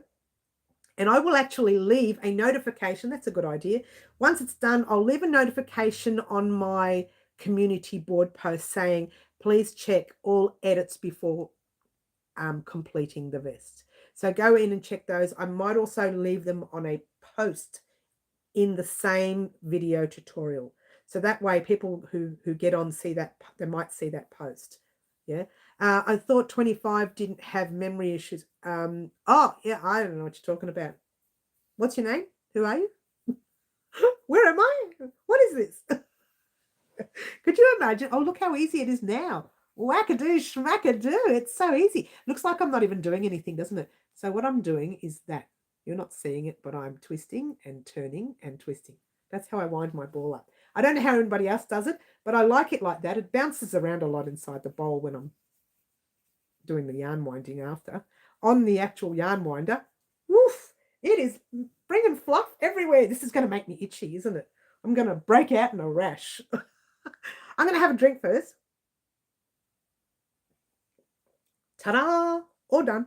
And I will actually leave a notification. That's a good idea. Once it's done, I'll leave a notification on my community board post saying, please check all edits before completing the vest. So go in and check those. I might also leave them on a post in the same video tutorial. So that way people who get on see that, they might see that post. Yeah. I thought 25 didn't have memory issues. Oh, yeah, I don't know what you're talking about. What's your name? Who are you? Where am I? What is this? Could you imagine? Oh, look how easy it is now. Wackadoo, schmackadoo. It's so easy. Looks like I'm not even doing anything, doesn't it? So what I'm doing is that. You're not seeing it, but I'm twisting and turning and twisting. That's how I wind my ball up. I don't know how anybody else does it, but I like it like that. It bounces around a lot inside the bowl when I'm doing the yarn winding after. On the actual yarn winder, woof, it is bringing fluff everywhere. This is going to make me itchy, isn't it? I'm going to break out in a rash. I'm going to have a drink first. Ta-da! All done.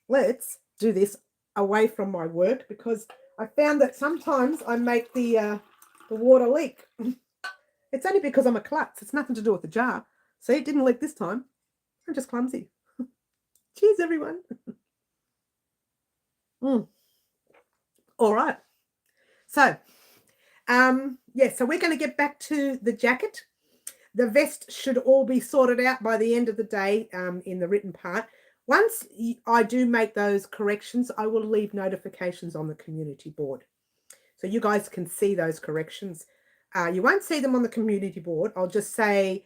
Let's do this away from my work because I found that sometimes I make the water leak. It's only because I'm a klutz. It's nothing to do with the jar. See, it didn't leak this time. I'm just clumsy. Cheers, everyone. All right. So, so we're going to get back to the jacket. The vest should all be sorted out by the end of the day in the written part. Once I do make those corrections, I will leave notifications on the community board. So you guys can see those corrections. You won't see them on the community board. I'll just say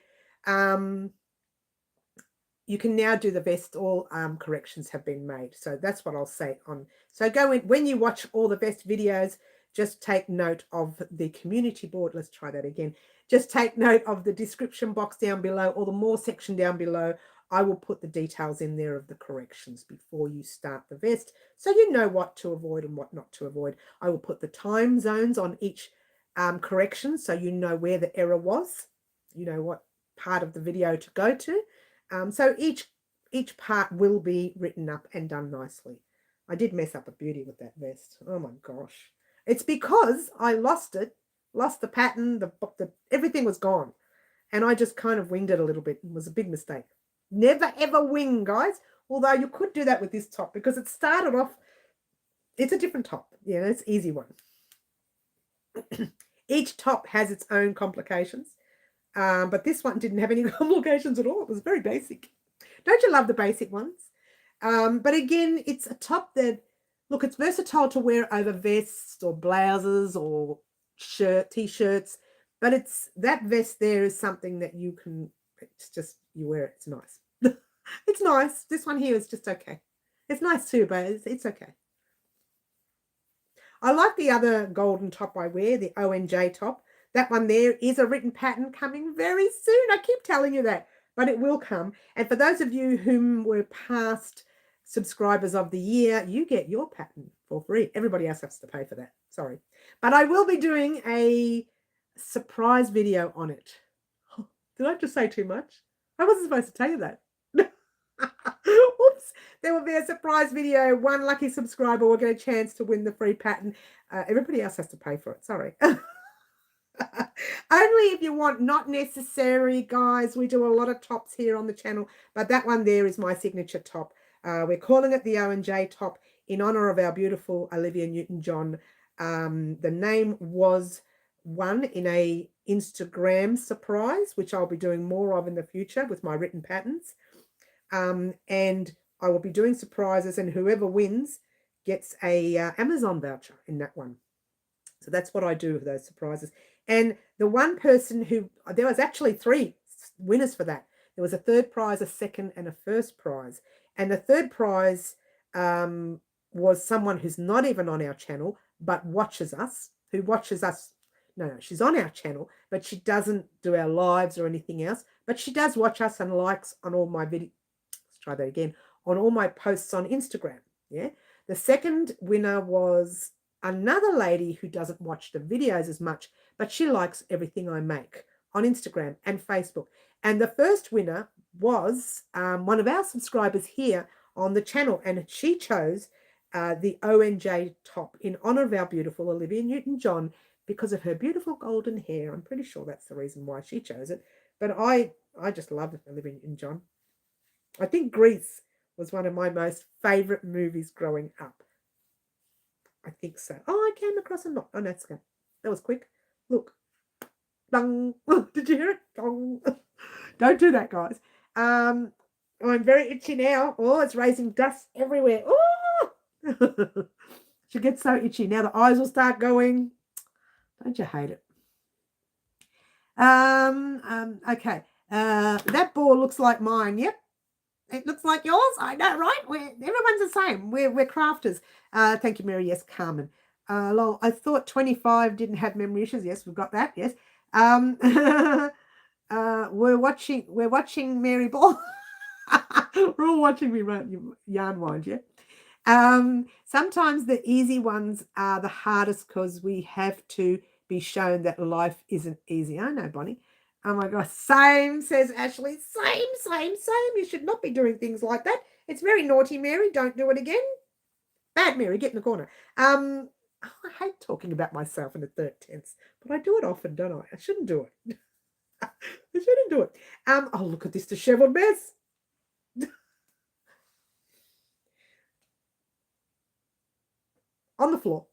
you can now do the vest. All corrections have been made. So that's what I'll say on. So go in when you watch all the vest videos, just take note of the community board. Let's try that again. Just take note of the description box down below or the more section down below. I will put the details in there of the corrections before you start the vest, so you know what to avoid and what not to avoid. I will put the time zones on each correction, so you know where the error was, you know what part of the video to go to. So each part will be written up and done nicely. I did mess up a beauty with that vest. Oh my gosh. It's because I lost the pattern, the everything was gone. And I just kind of winged it a little bit. It was a big mistake. Never ever wing, guys. Although you could do that with this top because it started off, it's a different top. Yeah, it's an easy one. Each top has its own complications. But this one didn't have any complications at all. It was very basic. Don't you love the basic ones? But again, it's a top that, look, it's versatile to wear over vests or blouses or t-shirts. But it's that vest there is something that you can, it's just, you wear it, it's nice. It's nice. This one here is just okay. It's nice too, but it's okay. I like the other golden top I wear, the ONJ top. That one there is a written pattern coming very soon. I keep telling you that, but it will come. And for those of you whom were past subscribers of the year, you get your pattern for free. Everybody else has to pay for that. Sorry. But I will be doing a surprise video on it. Did I just say too much? I wasn't supposed to tell you that. Oops. There will be a surprise video. One lucky subscriber will get a chance to win the free pattern. Everybody else has to pay for it. Sorry. Only if you want, not necessary, guys. We do a lot of tops here on the channel, but that one there is my signature top. We're calling it the ONJ top in honor of our beautiful Olivia Newton-John. The name was won in a Instagram surprise, which I'll be doing more of in the future with my written patterns. And I will be doing surprises, and whoever wins gets a Amazon voucher in that one. So that's what I do with those surprises. And the one person who, there was actually 3 winners for that. There was a third prize, a second, and a first prize. And the third prize was someone who's not even on our channel, but watches us, who watches us. No, she's on our channel, but she doesn't do our lives or anything else. But she does watch us and likes on all my videos. Let's try that again. On all my posts on Instagram. Yeah. The second winner was another lady who doesn't watch the videos as much, but she likes everything I make on Instagram and Facebook. And the first winner was one of our subscribers here on the channel, and she chose the ONJ top in honor of our beautiful Olivia Newton-John because of her beautiful golden hair. I'm pretty sure that's the reason why she chose it. But I just love Olivia Newton-John. I think Grease was one of my most favorite movies growing up. I think so. Oh, I came across a knot. Oh, no, that's good. That was quick. Look. Dong. Did you hear it? Dong. Don't do that, guys. I'm very itchy now. Oh, it's raising dust everywhere. Oh! She gets so itchy. Now the eyes will start going. Don't you hate it? Okay. That ball looks like mine. Yep. It looks like yours. I know, right? Everyone's the same. We're crafters. Thank you, Mary. Yes, Carmen. Lol, I thought 25 didn't have memory issues. Yes, we've got that. Yes. We're watching Mary Ball. We're all watching me yarn wind, yeah. Sometimes the easy ones are the hardest because we have to be shown that life isn't easy. I know, Bonnie. Oh my gosh, same, says Ashley. Same. You should not be doing things like that. It's very naughty, Mary. Don't do it again. Bad, Mary. Get in the corner. I hate talking about myself in the third tense, but I do it often, don't I? I shouldn't do it. I shouldn't do it. Oh, look at this disheveled mess. On the floor.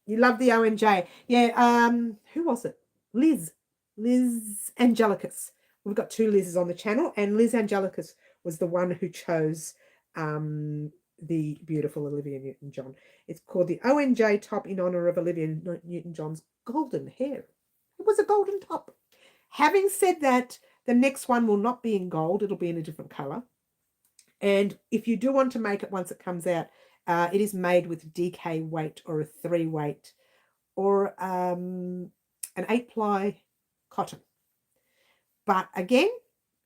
You love the ONJ. Yeah, who was it? Liz Angelicus. We've got two Liz's on the channel, and Liz Angelicus was the one who chose the beautiful Olivia Newton-John. It's called the ONJ top in honor of Olivia Newton-John's golden hair. It was a golden top. Having said that, the next one will not be in gold. It'll be in a different color. And if you do want to make it once it comes out, it is made with DK weight or a 3 weight or an 8-ply cotton. But again,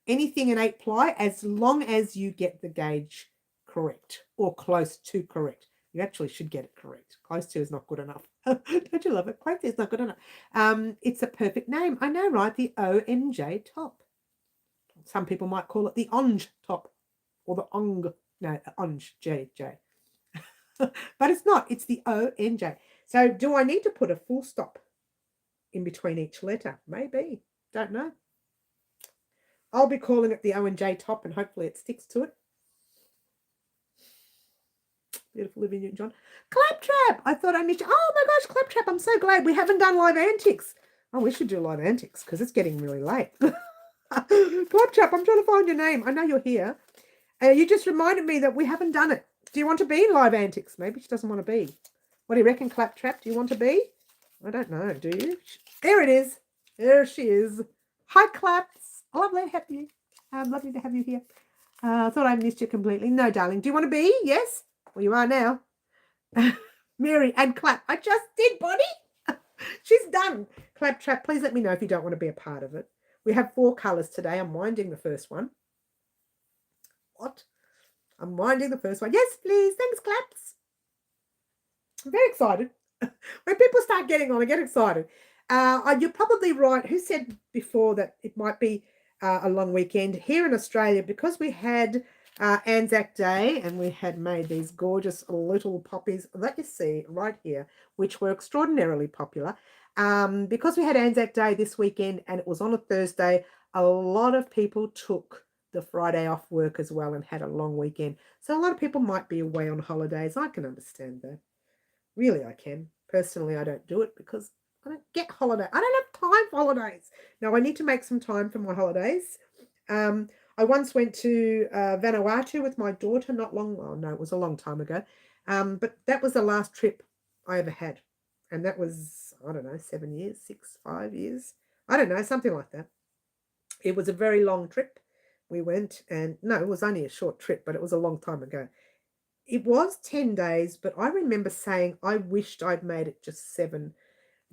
anything in 8-ply, as long as you get the gauge correct or close to correct. You actually should get it correct. Close to is not good enough. Don't you love it? Close to is not good enough. It's a perfect name. I know, right? The ONJ top. Some people might call it the ONJ top or the ONG. No, ONJ, J. But it's not. It's the ONJ. So do I need to put a full stop in between each letter? Maybe. Don't know. I'll be calling it the ONJ top and hopefully it sticks to it. Beautiful Olivia Newton-John. Claptrap! I thought I missed you. Oh my gosh, Claptrap, I'm so glad we haven't done live antics. Oh, we should do live antics because it's getting really late. Claptrap, I'm trying to find your name. I know you're here. You just reminded me that we haven't done it. Do you want to be in live antics? Maybe she doesn't want to be. What do you reckon, Claptrap? Do you want to be? I don't know. Do you? There it is. There she is. Hi, Claps. Lovely to have you. Lovely to have you here. I thought I missed you completely. No, darling. Do you want to be? Yes? Well, you are now. Mary, and Clap. I just did, Bonnie. She's done. Claptrap, please let me know if you don't want to be a part of it. We have 4 colours today. I'm winding the first one. What? I'm winding the first one. Yes, please. Thanks, Claps. I'm very excited. When people start getting on, I get excited. You're probably right. Who said before that it might be a long weekend? Here in Australia, because we had Anzac Day and we had made these gorgeous little poppies that you see right here, which were extraordinarily popular. Because we had Anzac Day this weekend and it was on a Thursday, a lot of people took the Friday off work as well and had a long weekend. So a lot of people might be away on holidays. I can understand that. Really, I can. Personally, I don't do it because I don't get holiday. I don't have time for holidays. Now, I need to make some time for my holidays. I once went to Vanuatu with my daughter not long, well, no, it was a long time ago. But that was the last trip I ever had. And that was, I don't know, 7 years, 5 years. I don't know, something like that. It was a very long trip. We went and, no, it was only a short trip, but it was a long time ago. It was 10 days, but I remember saying I wished I'd made it just 7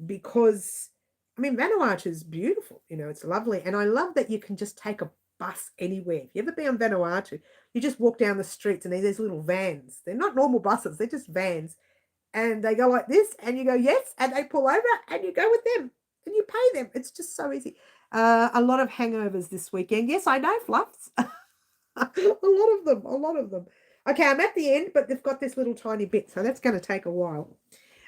because, I mean, Vanuatu is beautiful. You know, it's lovely. And I love that you can just take a bus anywhere. If you ever been on Vanuatu, you just walk down the streets and there's little vans. They're not normal buses. They're just vans. And they go like this and you go, yes. And they pull over and you go with them and you pay them. It's just so easy. A lot of hangovers this weekend. Yes, I know, Fluffs. A lot of them. Okay, I'm at the end, but they've got this little tiny bit, so that's going to take a while.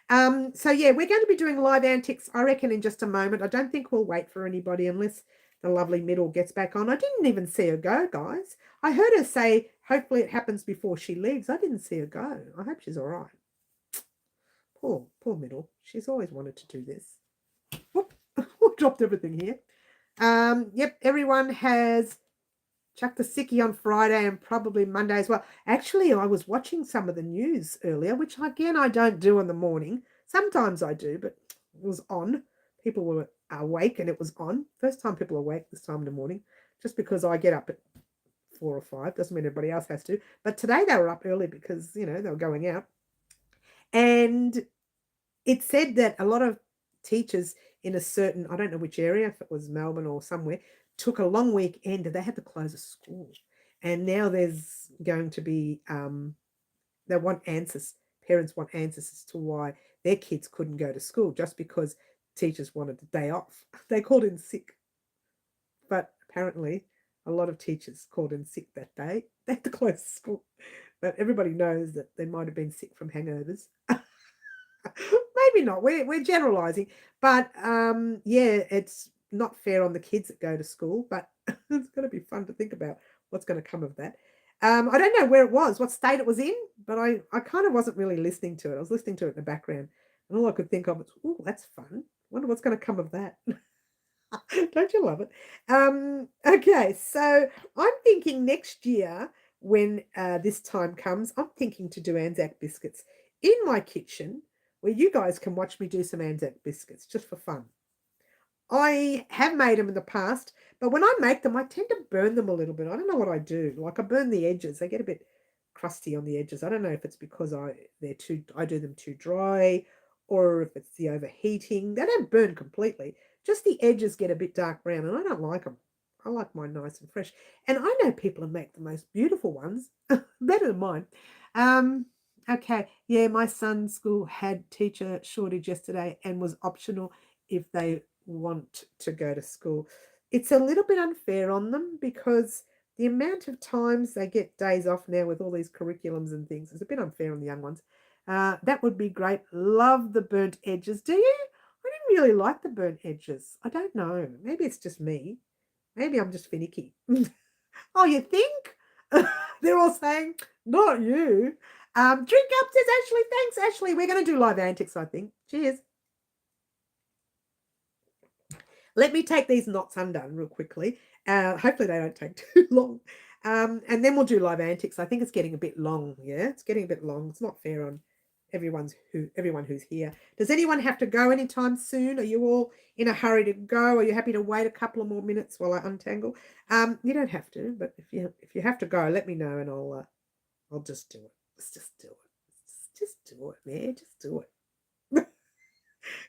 So yeah, we're going to be doing live antics, I reckon, in just a moment. I don't think we'll wait for anybody unless the lovely Middle gets back on. I didn't even see her go, guys. I heard her say, hopefully it happens before she leaves. I didn't see her go. I hope she's all right. Poor Middle. She's always wanted to do this. Whoop, dropped everything here. Yep, everyone has chucked the sickie on Friday and probably Monday as well. Actually, I was watching some of the news earlier, which again, I don't do in the morning. Sometimes I do, but it was on. People were awake and it was on. First time people are awake this time in the morning, just because I get up at 4 or 5. Doesn't mean everybody else has to. But today they were up early because, they were going out. And it said that a lot of teachers in a certain, I don't know which area, if it was Melbourne or somewhere, took a long weekend and they had to close a school. And now there's going to be, they want answers. Parents want answers as to why their kids couldn't go to school just because teachers wanted the day off. They called in sick. But apparently, a lot of teachers called in sick that day. They had to close the school. But everybody knows that they might have been sick from hangovers. Maybe not. We're generalizing. But yeah, it's not fair on the kids that go to school. But it's going to be fun to think about what's going to come of that. I don't know where it was, what state it was in, but I kind of wasn't really listening to it. I was listening to it in the background. And all I could think of was, oh, that's fun. Wonder what's going to come of that. Don't you love it? Okay, so I'm thinking next year when this time comes, I'm thinking to do Anzac biscuits in my kitchen where you guys can watch me do some Anzac biscuits just for fun. I have made them in the past, but when I make them, I tend to burn them a little bit. I don't know what I do. Like I burn the edges. They get a bit crusty on the edges. I don't know if it's because I do them too dry or if it's the overheating. They don't burn completely. Just the edges get a bit dark brown, and I don't like them. I like mine nice and fresh. And I know people who make the most beautiful ones, better than mine. Okay, yeah, my son's school had teacher shortage yesterday and was optional if they want to go to school. It's a little bit unfair on them because the amount of times they get days off now with all these curriculums and things is a bit unfair on the young ones. That would be great. Love the burnt edges. Do you? I didn't really like the burnt edges. I don't know. Maybe it's just me. Maybe I'm just finicky. Oh, you think? They're all saying, not you. Drink up, says Ashley. Thanks, Ashley. We're going to do live antics, I think. Cheers. Let me take these knots undone real quickly. Hopefully they don't take too long. And then we'll do live antics. I think it's getting a bit long. Yeah, it's getting a bit long. It's not fair on everyone who's here. Does anyone have to go anytime soon? Are you all in a hurry to go? Are you happy to wait a couple of more minutes while I untangle? You don't have to, but if you have to go, let me know and I'll just do it. Let's just do it. Just do it, man. Just do it.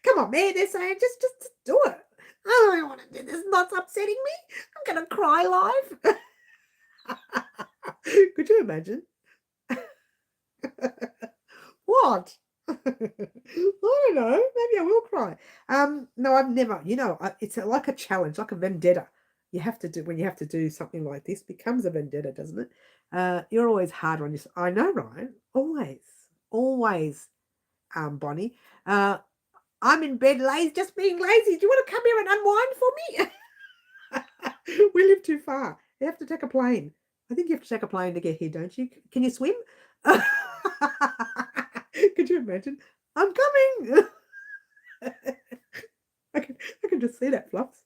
Come on, man. They're saying just do it. I don't want to do this. Not upsetting me. I'm going to cry live. Could you imagine? What? I don't know. Maybe I will cry. No, I've never. It's like a challenge, like a vendetta. You have to do when you have to do something like this. Becomes a vendetta, doesn't it? You're always hard on yourself. I know, right? Always, Bonnie. I'm in bed lazy, just being lazy. Do you want to come here and unwind for me? We live too far. You have to take a plane. I think you have to take a plane to get here, don't you? Can you swim? Could you imagine? I'm coming. I can just see that, Fluffs.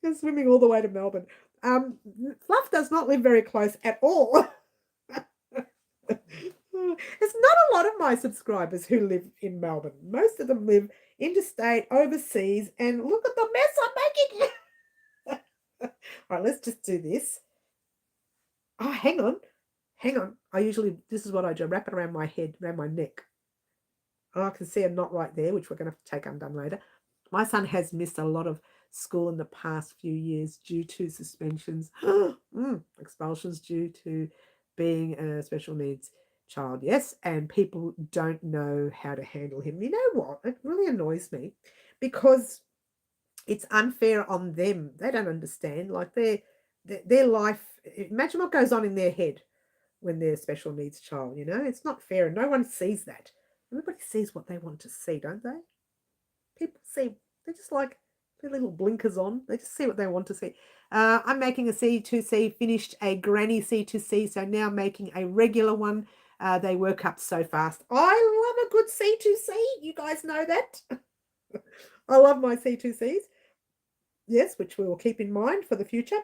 You're swimming all the way to Melbourne. Fluff does not live very close at all. There's not a lot of my subscribers who live in Melbourne. Most of them live interstate, overseas, and look at the mess I'm making. All right, let's just do this. Oh, hang on. This is what I do. Wrap it around my head, around my neck. Oh, I can see a knot right there, which we're going to have to take undone later. My son has missed a lot of school in the past few years due to suspensions, expulsions due to being a special needs child. Yes, and people don't know how to handle him. You know what? It really annoys me because it's unfair on them. They don't understand. Like their life. Imagine what goes on in their head when they're a special needs child. It's not fair. No one sees that. Everybody sees what they want to see, don't they? People see. They're just like their little blinkers on. They just see what they want to see. I'm making a C2C, finished a granny C2C, so now making a regular one. They work up so fast. I love a good C2C. You guys know that. I love my C2Cs. Yes, which we will keep in mind for the future.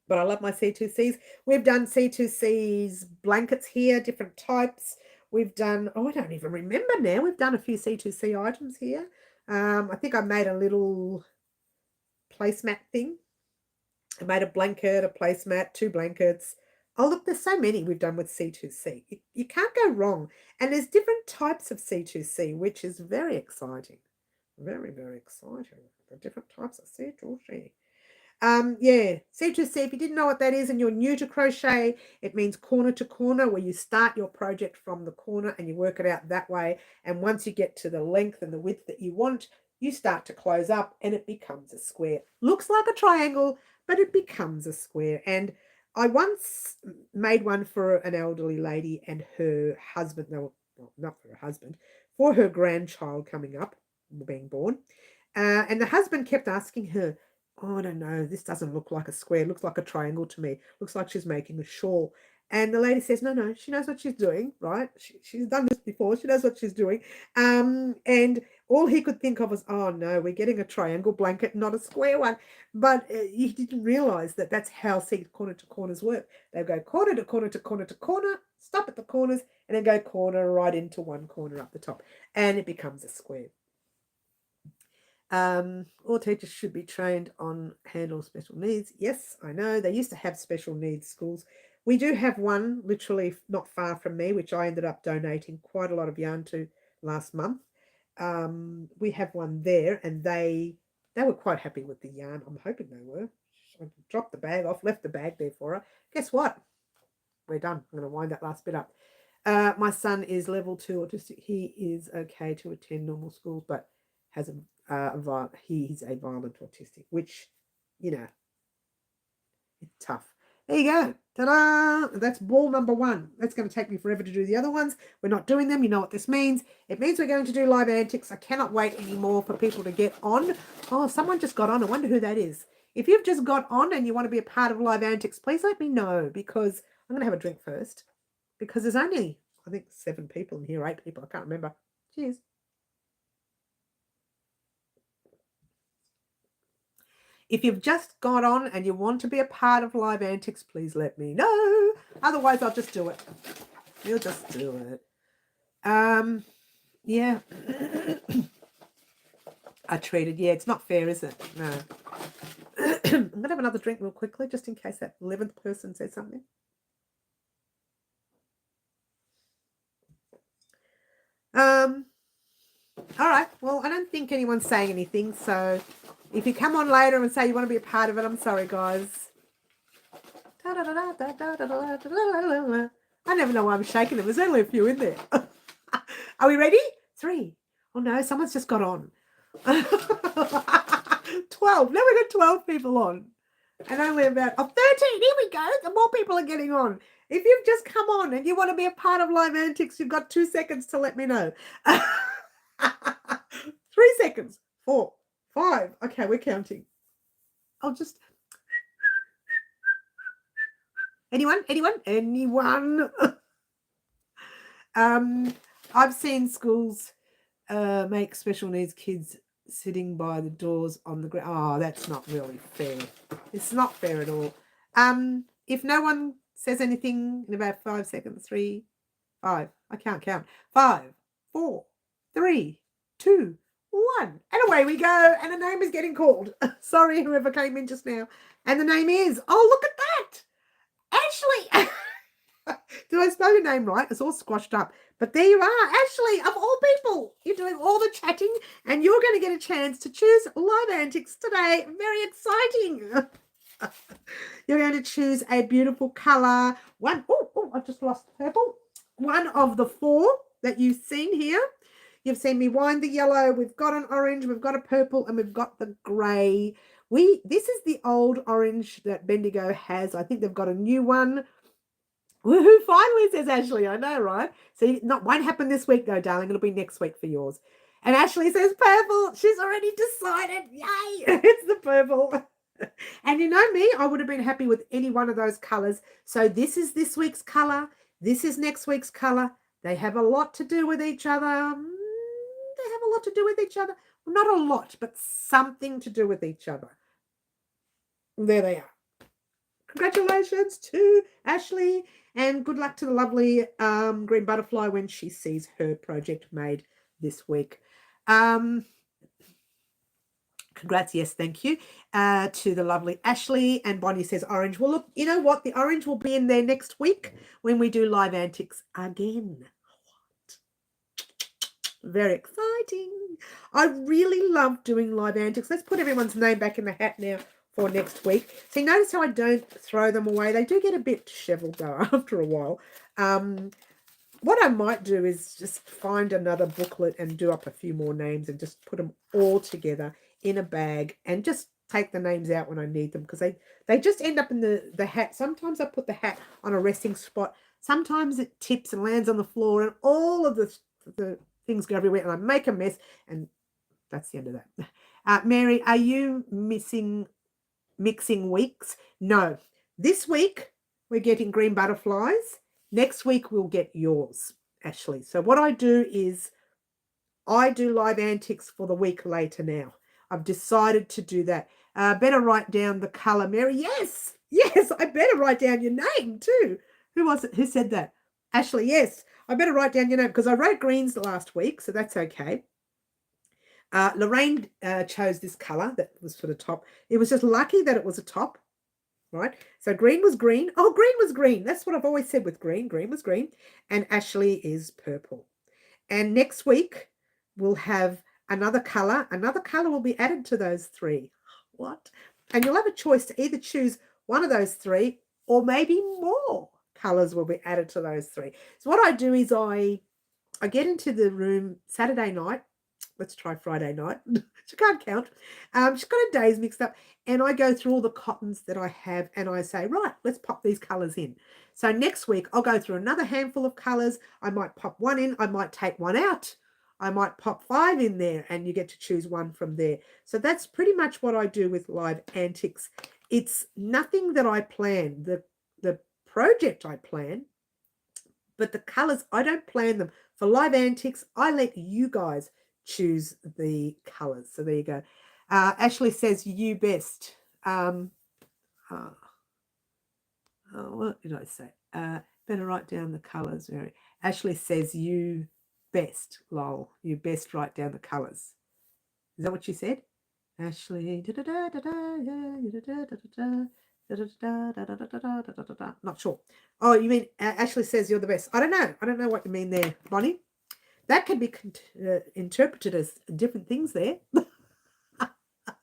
But I love my C2Cs. We've done C2Cs blankets here, different types. We've done, I don't even remember now. We've done a few C2C items here. I think I made a little placemat thing. I made a blanket, a placemat, 2 blankets. Oh, look, there's so many we've done with C2C. You can't go wrong. And there's different types of C2C, which is very exciting. Very, very exciting. The different types of C2C. Yeah, C2C, if you didn't know what that is and you're new to crochet, it means corner to corner, where you start your project from the corner and you work it out that way. And once you get to the length and the width that you want, you start to close up and it becomes a square. Looks like a triangle, but it becomes a square. And I once made one for an elderly lady and her husband, no, well, not for her husband, for her grandchild coming up, being born. And the husband kept asking her, oh, I don't know, this doesn't look like a square. It looks like a triangle to me. Looks like she's making a shawl. And the lady says, no, no, she knows what she's doing, right? She's done this before. She knows what she's doing. And all he could think of was, oh, no, we're getting a triangle blanket, not a square one. But he didn't realize that that's how corner to corners work. They go corner to corner to corner to corner, stop at the corners, and then go corner right into one corner up the top. And it becomes a square. All teachers should be trained on handle special needs. Yes, I know. They used to have special needs schools. We do have one literally not far from me, which I ended up donating quite a lot of yarn to last month. We have one there, and they were quite happy with the yarn. I'm hoping they were. I dropped the bag off, left the bag there for her. Guess what? We're done. I'm going to wind that last bit up. My son is level 2 autistic. He is okay to attend normal schools, but has he's a violent autistic, which, you know, it's tough. There you go. Ta-da! That's ball number 1. That's going to take me forever to do the other ones. We're not doing them. You know what this means. It means we're going to do live antics. I cannot wait anymore for people to get on. Oh, someone just got on. I wonder who that is. If you've just got on and you want to be a part of live antics, please let me know, because I'm going to have a drink first, because there's only, I think, 7 people in here, 8 people. I can't remember. Cheers. If you've just got on and you want to be a part of live antics, please let me know. Otherwise, I'll just do it. You'll just do it. Yeah. I treated. Yeah, it's not fair, is it? No. I'm going to have another drink real quickly, just in case that 11th person says something. All right. Well, I don't think anyone's saying anything, so if you come on later and say you want to be a part of it, I'm sorry, guys. I never know why I'm shaking them. There's only a few in there. Are we ready? 3. Oh, no, someone's just got on. 12. Now we've got 12 people on. And only about 13. Here we go. The more people are getting on. If you've just come on and you want to be a part of live antics, you've got 2 seconds to let me know. 3 seconds. 4, 5. Okay, we're counting. I'll just... Anyone? I've seen schools make special needs kids sitting by the doors on the ground. Oh, that's not really fair. It's not fair at all. If no one says anything in about 5 seconds, 3, 5. I can't count. 5, 4, 3, 2, 1. And away we go. And the name is getting called. Sorry, whoever came in just now. And the name is, oh, look at that. Ashley. Did I spell your name right? It's all squashed up. But there you are. Ashley, of all people, you're doing all the chatting and you're going to get a chance to choose live antics today. Very exciting. You're going to choose a beautiful colour. I've just lost purple. One of the 4 that you've seen here. You've seen me wind the yellow. We've got an orange. We've got a purple. And we've got the grey. This is the old orange that Bendigo has. I think they've got a new one. Woohoo, finally, says Ashley. I know, right? So won't happen this week, though, darling. It'll be next week for yours. And Ashley says purple. She's already decided. Yay! It's the purple. And you know me, I would have been happy with any one of those colours. So this is this week's colour. This is next week's colour. They have a lot to do with each other. They have a lot to do with each other. Well, not a lot, but something to do with each other. There they are. Congratulations to Ashley, and good luck to the lovely green butterfly when she sees her project made this week. Congrats, yes, thank you, to the lovely Ashley. And Bonnie says orange. Well, look, you know what? The orange will be in there next week when we do live antics again. Very exciting. I really love doing live antics. Let's put everyone's name back in the hat now for next week. See, notice how I don't throw them away. They do get a bit disheveled though after a while. What I might do is just find another booklet and do up a few more names and just put them all together in a bag and just take the names out when I need them, because they just end up in the hat. Sometimes I put the hat on a resting spot. Sometimes it tips and lands on the floor and all of the things go everywhere and I make a mess, and that's the end of that. Mary, are you mixing weeks? No. This week we're getting green butterflies. Next week we'll get yours, Ashley. So what I do is I do live antics for the week later now. I've decided to do that. Better write down the colour, Mary. Yes, I better write down your name too. Who was it? Who said that? Ashley, yes. I better write down your name because I wrote greens last week, so that's okay. Lorraine chose this colour that was for the top. It was just lucky that it was a top. Right, so green was green. Oh, green was green. That's what I've always said with green. Green was green. And Ashley is purple. And next week, we'll have another colour. Another colour will be added to those three. What? And you'll have a choice to either choose one of those three or maybe more colours will be added to those three. So what I do is I get into the room Saturday night. Let's try Friday night. She can't count. She's got her days mixed up. And I go through all the cottons that I have and I say, right, let's pop these colours in. So next week, I'll go through another handful of colours. I might pop one in. I might take one out. I might pop 5 in there and you get to choose one from there. So that's pretty much what I do with live antics. It's nothing that I plan. The project I plan, but the colours, I don't plan them. For live antics, I let you guys choose the colours. So there you go. Ashley says you best. What did I say? Better write down the colours. Ashley says you best. Lol. You best write down the colours. Is that what you said? Ashley. Not sure. Oh, you mean Ashley says you're the best. I don't know. I don't know what you mean there, Bonnie. That can be interpreted as different things there.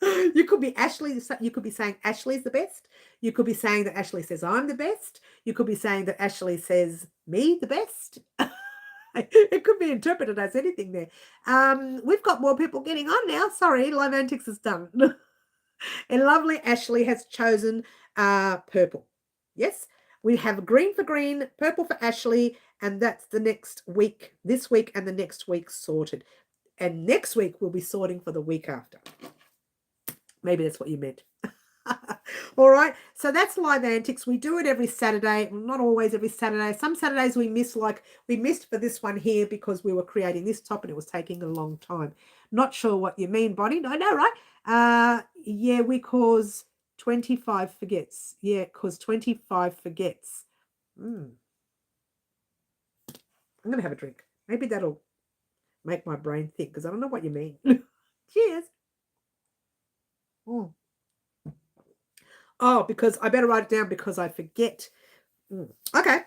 You could be Ashley. You could be saying Ashley's the best. You could be saying that Ashley says I'm the best. You could be saying that Ashley says me the best. It could be interpreted as anything there. We've got more people getting on now. Sorry, Live Antics is done. And lovely Ashley has chosen purple. Yes, we have green for green, purple for Ashley, and that's the next week, this week and the next week sorted. And next week we'll be sorting for the week after. Maybe that's what you meant. All right, so that's Live Antics. We do it every Saturday. Well, not always every Saturday. Some Saturdays we miss, like we missed for this one here because we were creating this top and it was taking a long time. Not sure what you mean, Bonnie. I know, right? Yeah, because 25 forgets. Yeah, because 25 forgets. I'm going to have a drink. Maybe that'll make my brain think because I don't know what you mean. Cheers. Oh, because I better write it down because I forget. Okay.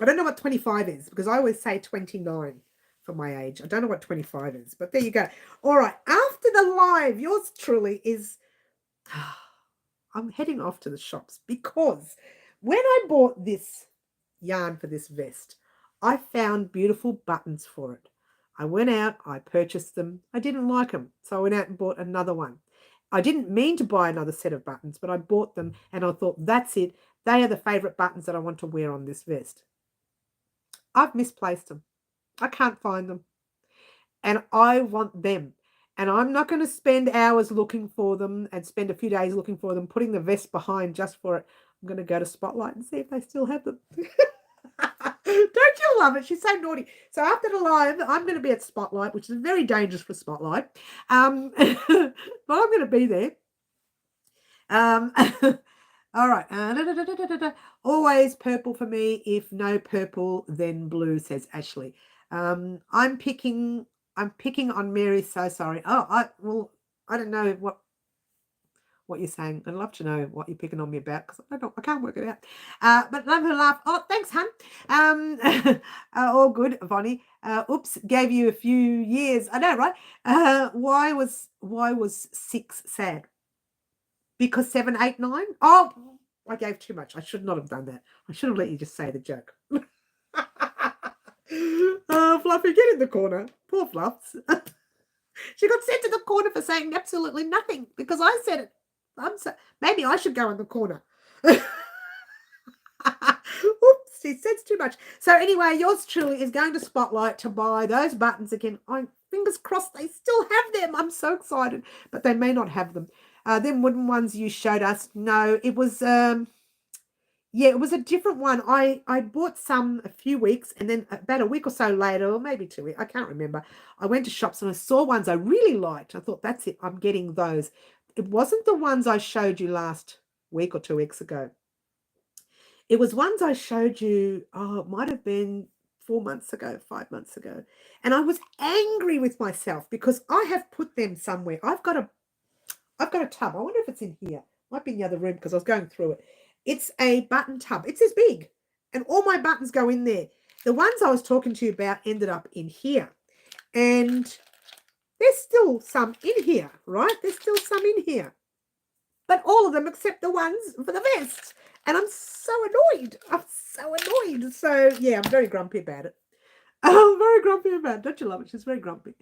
I don't know what 25 is because I always say 29 for my age. I don't know what 25 is, but there you go. All right. After the live, yours truly is... I'm heading off to the shops because when I bought this yarn for this vest, I found beautiful buttons for it. I went out, I purchased them. I didn't like them, so I went out and bought another one. I didn't mean to buy another set of buttons, but I bought them and I thought, that's it. They are the favorite buttons that I want to wear on this vest. I've misplaced them. I can't find them. And I want them. And I'm not going to spend hours looking for them and spend a few days looking for them, putting the vest behind just for it. I'm going to go to Spotlight and see if they still have them. Don't you love it? She's so naughty. So after the live, I'm going to be at Spotlight, which is very dangerous for Spotlight. But I'm going to be there. All right. Always purple for me. If no purple, then blue, says Ashley. I'm picking on Mary. So sorry. I don't know what what you're saying. I'd love to know what you're picking on me about because I can't work it out. But love her laugh. Oh, thanks, hun. All good, Vonnie. Oops, gave you a few years. I know, right? Why was 6 sad? Because 7, 8, 9? Oh, I gave too much. I should not have done that. I should have let you just say the joke. Oh, Fluffy, get in the corner. Poor Fluffs. She got sent to the corner for saying absolutely nothing because I said it. Maybe I should go in the corner. Oops, he says too much. So anyway, yours truly is going to Spotlight to buy those buttons again. Fingers crossed they still have them. I'm so excited, but they may not have them. Them wooden ones you showed us. No, it was yeah, it was a different one. I bought some a few weeks, and then about a week or so later, or maybe 2 weeks, I can't remember, I went to shops and I saw ones I really liked. I thought, that's it, I'm getting those. It wasn't the ones I showed you last week or 2 weeks ago. It was ones I showed you, it might have been 4 months ago, 5 months ago. And I was angry with myself because I have put them somewhere. I've got a tub. I wonder if it's in here. Might be in the other room because I was going through it. It's a button tub. It's this big. And all my buttons go in there. The ones I was talking to you about ended up in here. And there's still some in here, right? There's still some in here. But all of them except the ones for the vest. And I'm so annoyed. I'm so annoyed. So, yeah, I'm very grumpy about it. I'm very grumpy about it. Don't you love it? She's very grumpy.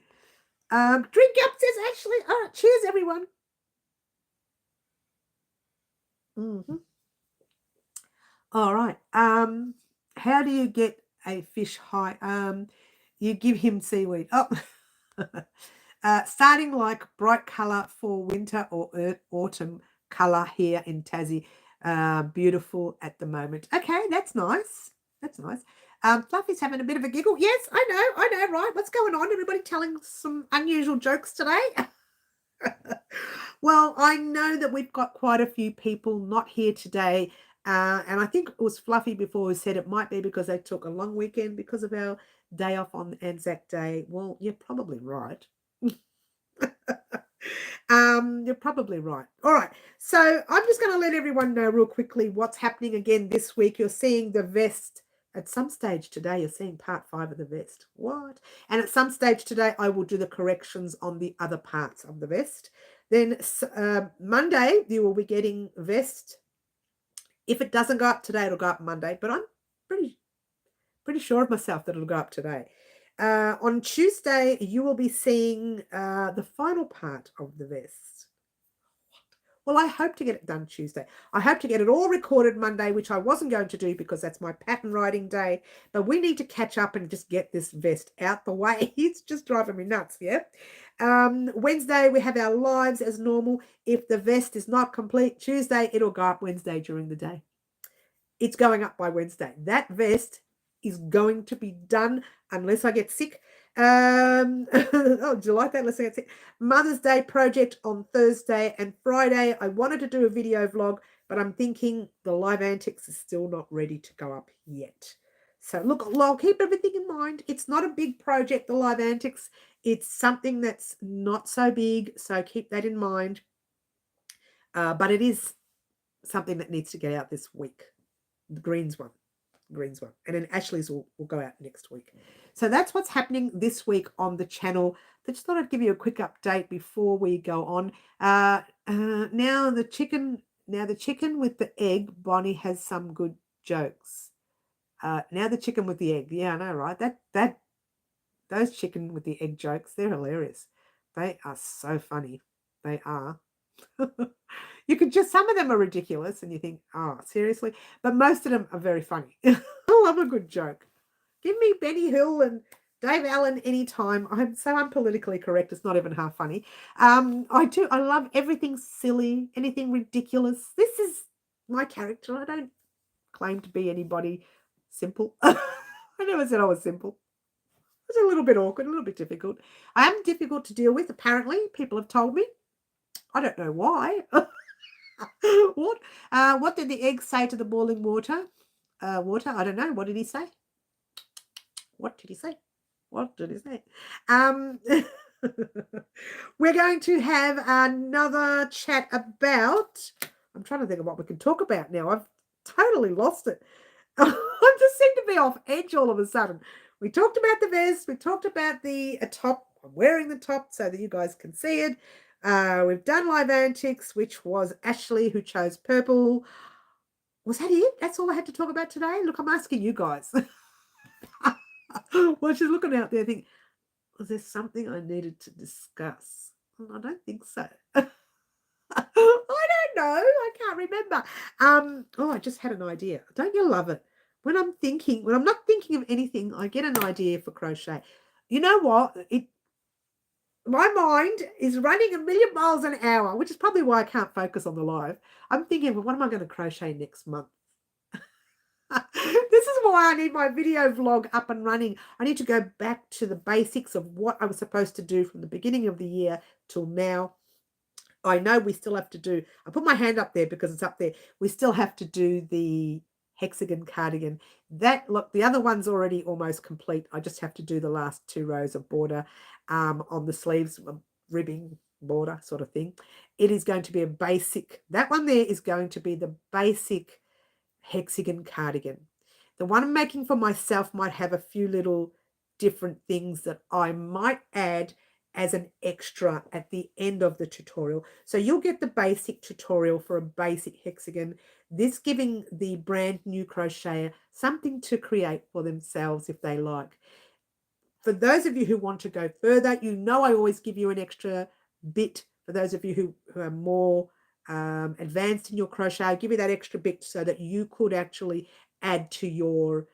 Drink up, says Ashley. All right, cheers, everyone. All right. How do you get a fish high? You give him seaweed. Oh, starting like bright color for winter or autumn color here in Tassie. Beautiful at the moment. Okay, that's nice. That's nice. Fluffy's having a bit of a giggle. Yes, I know, right? What's going on? Everybody telling some unusual jokes today? Well, I know that we've got quite a few people not here today. And I think it was Fluffy before who said it might be because they took a long weekend because of our day off on Anzac Day. Well, you're probably right. You're probably right. All right. So I'm just going to let everyone know real quickly what's happening again this week. You're seeing the vest. At some stage today, you're seeing part 5 of the vest. What? And at some stage today, I will do the corrections on the other parts of the vest. Then Monday, you will be getting vest. If it doesn't go up today, it'll go up Monday. But I'm pretty sure of myself that it'll go up today. On Tuesday, you will be seeing the final part of the vest. Well, I hope to get it done Tuesday. I hope to get it all recorded Monday, which I wasn't going to do because that's my pattern writing day. But we need to catch up and just get this vest out the way. It's just driving me nuts, yeah? Wednesday, we have our lives as normal. If the vest is not complete Tuesday, it'll go up Wednesday during the day. It's going up by Wednesday. That vest is going to be done unless I get sick. Oh, do you like that? Let's see. Mother's Day project on Thursday and Friday. I wanted to do a video vlog, but I'm thinking the live antics is still not ready to go up yet. So look, I'll keep everything in mind. It's not a big project, the live antics. It's something that's not so big, so keep that in mind. But it is something that needs to get out this week. The greens one. And then Ashley's will go out next week. So that's what's happening this week on the channel. I just thought I'd give you a quick update before we go on. Now the chicken with the egg, Bonnie has some good jokes. Now the chicken with the egg. Yeah, I know, right? Those chicken with the egg jokes, they're hilarious. They are so funny. They are. You could just, some of them are ridiculous and you think, oh, seriously? But most of them are very funny. I love a good joke. Give me Benny Hill and Dave Allen anytime. I'm so unpolitically correct, it's not even half funny. I love everything silly, anything ridiculous. This is my character. I don't claim to be anybody simple. I never said I was simple. It's a little bit awkward, a little bit difficult. I am difficult to deal with, apparently. People have told me. I don't know why. What did the egg say to the boiling water? I don't know. What did he say? What did he say? We're going to have another chat about, I'm trying to think of what we can talk about now. I've totally lost it. I just seem to be off edge all of a sudden. We talked about the vest. We talked about the top. I'm wearing the top so that you guys can see it. We've done live antics, which was Ashley who chose purple. Was that it? That's all I had to talk about today? Look, I'm asking you guys. Well, she's looking out there thinking, was there something I needed to discuss? I don't think so. I don't know. I can't remember. Oh, I just had an idea. Don't you love it? When I'm not thinking of anything, I get an idea for crochet. You know what? My mind is running a million miles an hour, which is probably why I can't focus on the live. I'm thinking, well, what am I going to crochet next month? This is why I need my video vlog up and running. I need to go back to the basics of what I was supposed to do from the beginning of the year till now. I know we still have to do, I put my hand up there because it's up there. We still have to do the hexagon cardigan. Look, the other one's already almost complete. I just have to do the last 2 rows of border on the sleeves, ribbing border sort of thing. It is going to be a basic, that one there is going to be the basic hexagon cardigan. The one I'm making for myself might have a few little different things that I might add as an extra at the end of the tutorial. So you'll get the basic tutorial for a basic hexagon, this giving the brand new crocheter something to create for themselves if they like. For those of you who want to go further, you know I always give you an extra bit. For those of you who are more advanced in your crochet, I'll give you that extra bit so that you could actually add to your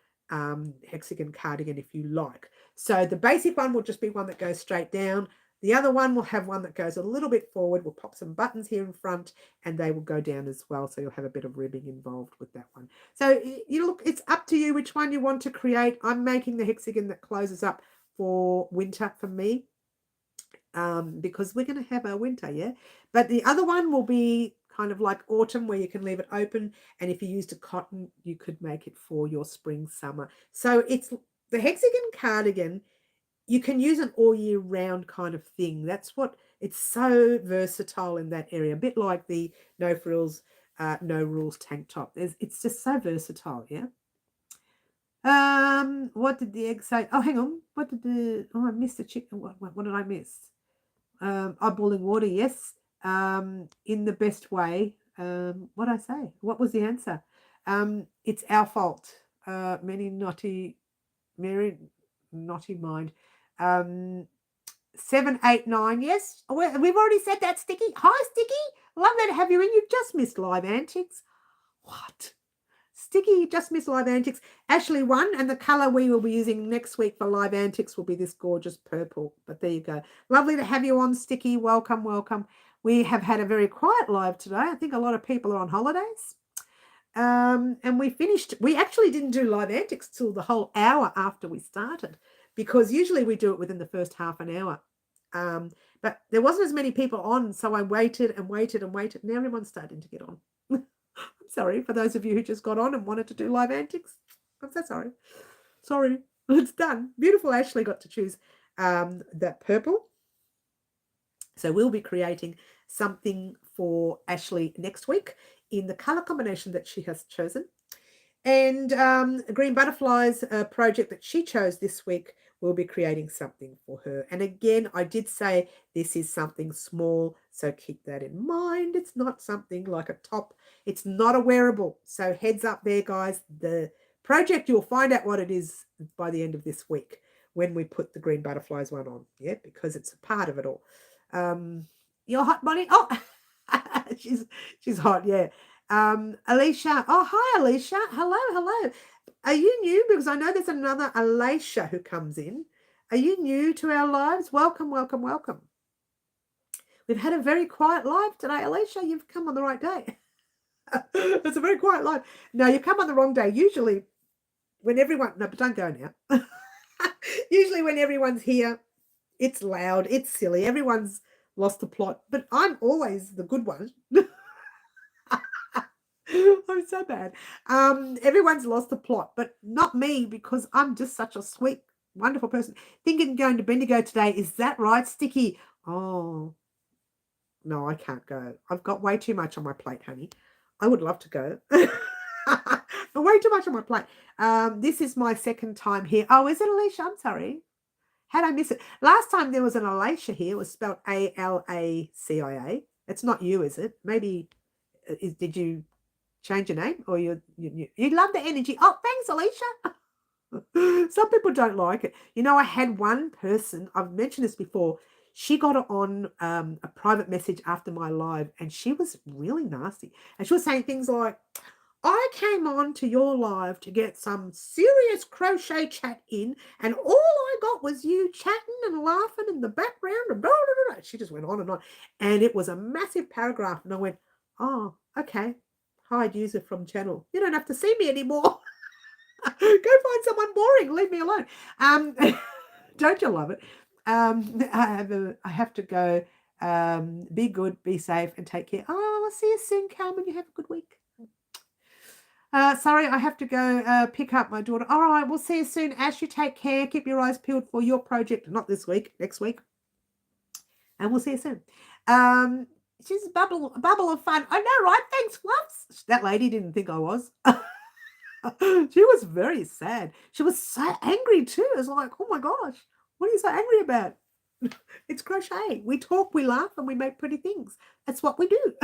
hexagon cardigan if you like. So the basic one will just be one that goes straight down. The other one will have one that goes a little bit forward. We'll pop some buttons here in front and they will go down as well. So you'll have a bit of ribbing involved with that one. So you look, it's up to you which one you want to create. I'm making the hexagon that closes up for winter for me because we're going to have our winter, yeah? But the other one will be kind of like autumn where you can leave it open. And if you used a cotton, you could make it for your spring, summer. So it's the hexagon cardigan. You can use an all year round kind of thing. That's what it's so versatile in that area. A bit like the no frills, no rules tank top. It's just so versatile, yeah. What did the egg say? Oh, hang on. I missed the chicken. What did I miss? Boiling water, yes. In the best way. What did I say? What was the answer? It's our fault. Mary, naughty mind. 7, 8, 9. Yes, we've already said that, Sticky. Hi, Sticky. Lovely to have you in. You've just missed live antics. What? Sticky, you just missed live antics. Ashley won, and the colour we will be using next week for live antics will be this gorgeous purple. But there you go. Lovely to have you on, Sticky. Welcome, welcome. We have had a very quiet live today. I think a lot of people are on holidays. And we actually didn't do live antics till the whole hour after we started, because usually we do it within the first half an hour. But there wasn't as many people on, so I waited and waited and waited. Now everyone's starting to get on. I'm sorry for those of you who just got on and wanted to do live antics. I'm so sorry. Sorry, it's done. Beautiful Ashley got to choose that purple. So we'll be creating something for Ashley next week in the colour combination that she has chosen. And Green Butterflies project that she chose this week, we'll be creating something for her. And again, I did say this is something small, so keep that in mind. It's not something like a top. It's not a wearable. So heads up there, guys. The project, you'll find out what it is by the end of this week when we put the Green Butterflies one on, yeah, because it's a part of it all. You're hot, Bonnie? Oh, she's hot, yeah. Alicia. Oh, hi, Alicia. Hello. Are you new? Because I know there's another Alicia who comes in. Are you new to our lives? Welcome. We've had a very quiet live today, Alicia. You've come on the right day. It's a very quiet live. No, you come on the wrong day. Usually when everyone, no, but don't go now. Usually when everyone's here, it's loud, it's silly. Everyone's lost the plot, but I'm always the good one. I'm so bad. Everyone's lost the plot, but not me, because I'm just such a sweet wonderful person. Thinking going to Bendigo today. Is that right, Sticky? Oh, no, I can't go. I've got way too much on my plate, honey. I would love to go. But way too much on my plate. This is my second time here. Oh, is it Alicia? I'm sorry. How'd I miss it? Last time there was an Alicia here. It was spelled Alacia. It's not you, is it? Maybe, did you change your name? Or you love the energy. Oh, thanks, Alicia. Some people don't like it. You know, I had one person, I've mentioned this before, she got it on a private message after my live, and she was really nasty. And she was saying things like, I came on to your live to get some serious crochet chat in, and all I got was you chatting and laughing in the background. And blah, blah, blah. She just went on and on. And it was a massive paragraph. And I went, oh, okay. Hide user from channel. You don't have to see me anymore. Go find someone boring. Leave me alone. Don't you love it? I have to go. Be good, be safe, and take care. Oh, I'll see you soon, Carmen. You have a good week. Sorry, I have to go pick up my daughter. All right, we'll see you soon. Ash, you take care. Keep your eyes peeled for your project. Not this week, next week. And we'll see you soon. She's a bubble of fun. I know, right? Thanks, Fluffs. That lady didn't think I was. She was very sad. She was so angry too. It's like, oh my gosh, what are you so angry about? It's crochet. We talk, we laugh, and we make pretty things. That's what we do.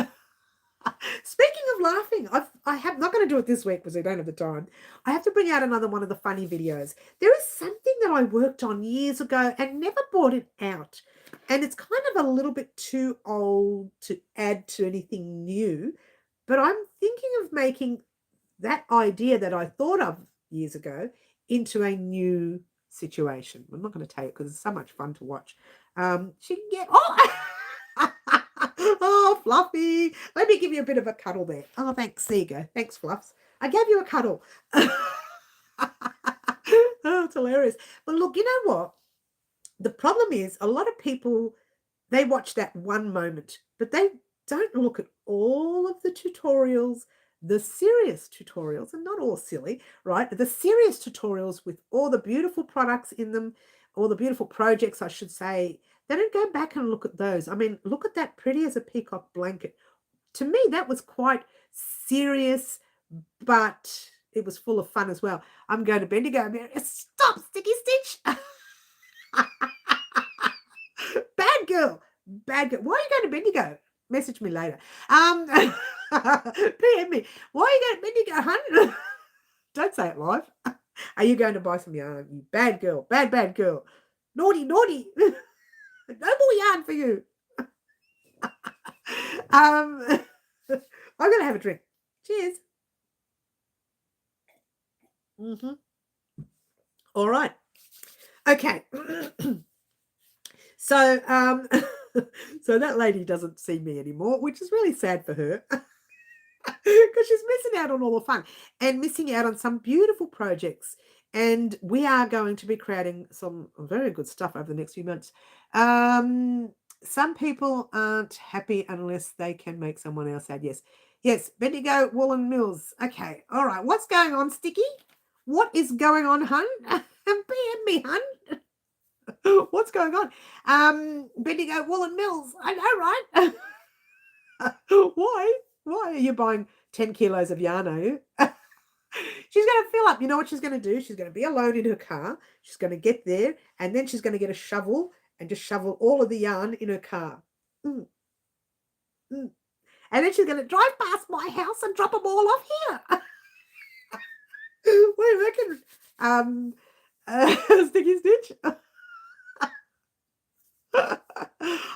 Speaking of laughing, I'm not going to do it this week because I don't have the time. I have to bring out another one of the funny videos. There is something that I worked on years ago and never brought it out. And it's kind of a little bit too old to add to anything new. But I'm thinking of making that idea that I thought of years ago into a new situation. I'm not going to tell you because it's so much fun to watch. She can get... Oh! Oh, Fluffy. Let me give you a bit of a cuddle there. Oh, thanks. There you go. Thanks, Fluffs. I gave you a cuddle. Oh, it's hilarious. But look, you know what? The problem is a lot of people, they watch that one moment, but they don't look at all of the tutorials, the serious tutorials, and not all silly, right? The serious tutorials with all the beautiful products in them, all the beautiful projects, I should say. They don't go back and look at those. I mean, look at that pretty as a peacock blanket. To me, that was quite serious, but it was full of fun as well. I'm going to Bendigo. Stop, Sticky Stitch. Bad girl. Bad girl. Why are you going to Bendigo? Message me later. PM me. Why are you going to Bendigo, hun? Don't say it live. Are you going to buy some yarn? You bad girl. Bad girl. Naughty. No more yarn for you. I'm going to have a drink. Cheers. All right. Okay. So that lady doesn't see me anymore, which is really sad for her. Because she's missing out on all the fun and missing out on some beautiful projects. And we are going to be creating some very good stuff over the next few months. Some people aren't happy unless they can make someone else sad. Yes, Bendigo Woolen Mills. Okay, all right. What's going on, Sticky? What is going on, hun? PM me, hun. What's going on? Bendigo Woolen Mills. I know, right? Why are you buying 10 kilos of yarn, are you? She's going to fill up. You know what she's going to do? She's going to be alone in her car. She's going to get there, and then she's going to get a shovel and just shovel all of the yarn in her car. And then she's going to drive past my house and drop them all off here. What do you reckon? Sticky Stitch?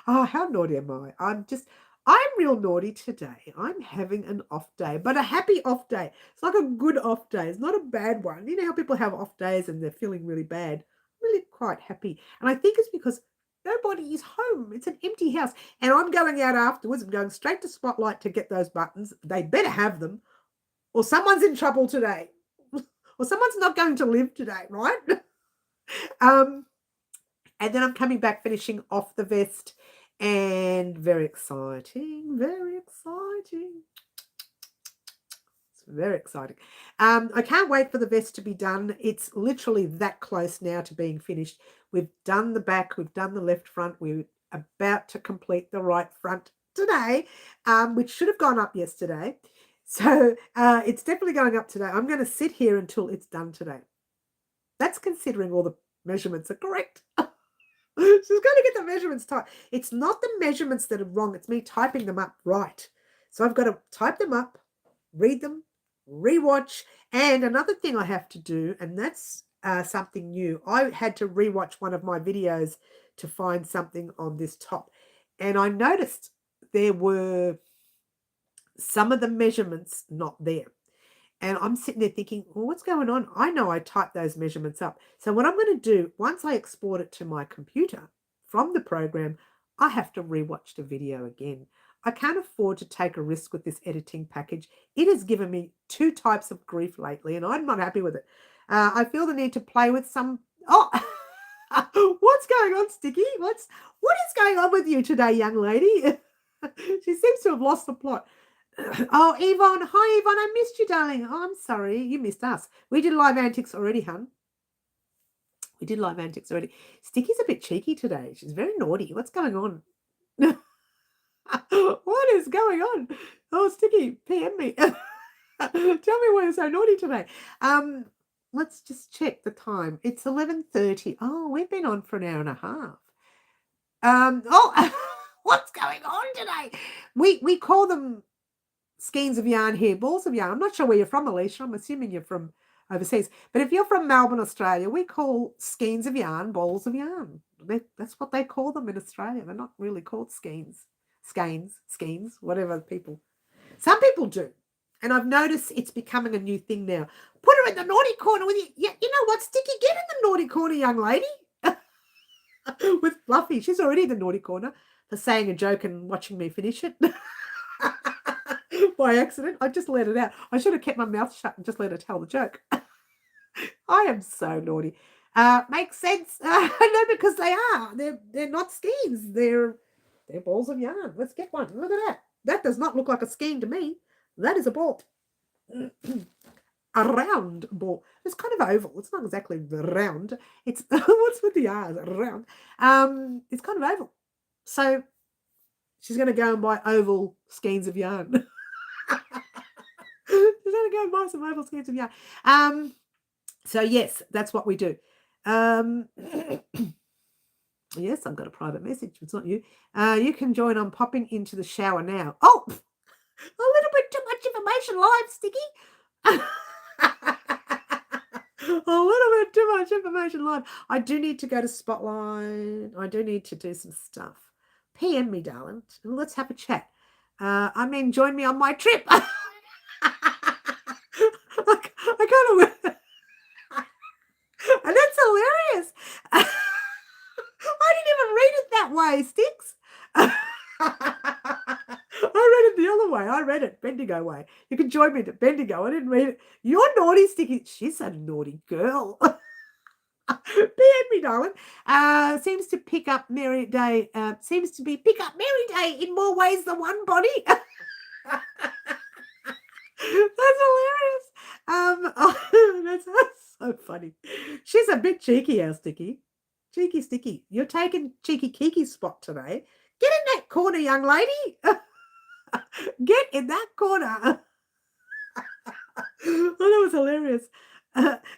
Oh, how naughty am I? I'm real naughty today. I'm having an off day, but a happy off day. It's like a good off day. It's not a bad one. You know how people have off days and they're feeling really bad? I'm really quite happy. And I think it's because nobody is home. It's an empty house. And I'm going out afterwards. I'm going straight to Spotlight to get those buttons. They better have them. Or someone's in trouble today. Or someone's not going to live today, right? And then I'm coming back, finishing off the vest. And very exciting. It's It's very exciting. I can't wait for the vest to be done. It's literally that close now to being finished. We've done the back, we've done the left front, we're about to complete the right front today, which should have gone up yesterday. So it's definitely going up today. I'm going to sit here until it's done today. That's considering all the measurements are correct. She's going to get the measurements tight. It's not the measurements that are wrong. It's me typing them up right. So I've got to type them up, read them, rewatch. And another thing I have to do, and that's something new. I had to rewatch one of my videos to find something on this top. And I noticed there were some of the measurements not there. And I'm sitting there thinking, well, what's going on? I know I typed those measurements up. So what I'm going to do, once I export it to my computer from the program, I have to rewatch the video again. I can't afford to take a risk with this editing package. It has given me 2 types of grief lately, and I'm not happy with it. I feel the need to play with some... Oh, what's going on, Sticky? What is going on with you today, young lady? She seems to have lost the plot. Oh, Yvonne. Hi, Yvonne. I missed you, darling. Oh, I'm sorry. You missed us. We did live antics already, hun. We did live antics already. Sticky's a bit cheeky today. She's very naughty. What's going on? What is going on? Oh, Sticky, PM me. Tell me why you're so naughty today. Let's just check the time. It's 11:30. Oh, we've been on for an hour and a half. Oh, what's going on today? We call them skeins of yarn here, balls of yarn. I'm not sure where you're from, Alicia. I'm assuming you're from overseas. But if you're from Melbourne, Australia, we call skeins of yarn balls of yarn. That's what they call them in Australia. They're not really called skeins, whatever people. Some people do. And I've noticed it's becoming a new thing now. Put her in the naughty corner with you. Yeah, you know what, Sticky? Get in the naughty corner, young lady. With Fluffy. She's already in the naughty corner for saying a joke and watching me finish it. By accident. I just let it out. I should have kept my mouth shut and just let her tell the joke. I am so naughty. Makes sense. No, because they are. They're not skeins. They're balls of yarn. Let's get one. Look at that. That does not look like a skein to me. That is a ball. A round ball. It's kind of oval. It's not exactly round. It's what's with the R's? Round. It's kind of oval. So she's going to go and buy oval skeins of yarn. She's going to go and buy some oval skeins of yarn. So yes, that's what we do. Yes, I've got a private message. It's not you. You can join. I'm popping into the shower now. Oh, a little bit too much information live, Sticky. A little bit too much information live. I do need to go to Spotlight. I do need to do some stuff. PM me, darling. Let's have a chat. I mean, join me on my trip. I kind of... And that's hilarious. I didn't even read it that way, Sticks. I read it the other way. I read it Bendigo way. You can join me to Bendigo. I didn't read it. You're naughty, Sticky. She's a naughty girl. PM me, darling. Seems to pick up Mary Day. Seems to be pick up Mary Day in more ways than one body. That's hilarious. That's so funny. She's a bit cheeky, our Sticky. Cheeky Sticky. You're taking Cheeky Kiki's spot today. Get in that corner, young lady. Get in that corner. Oh, that was hilarious.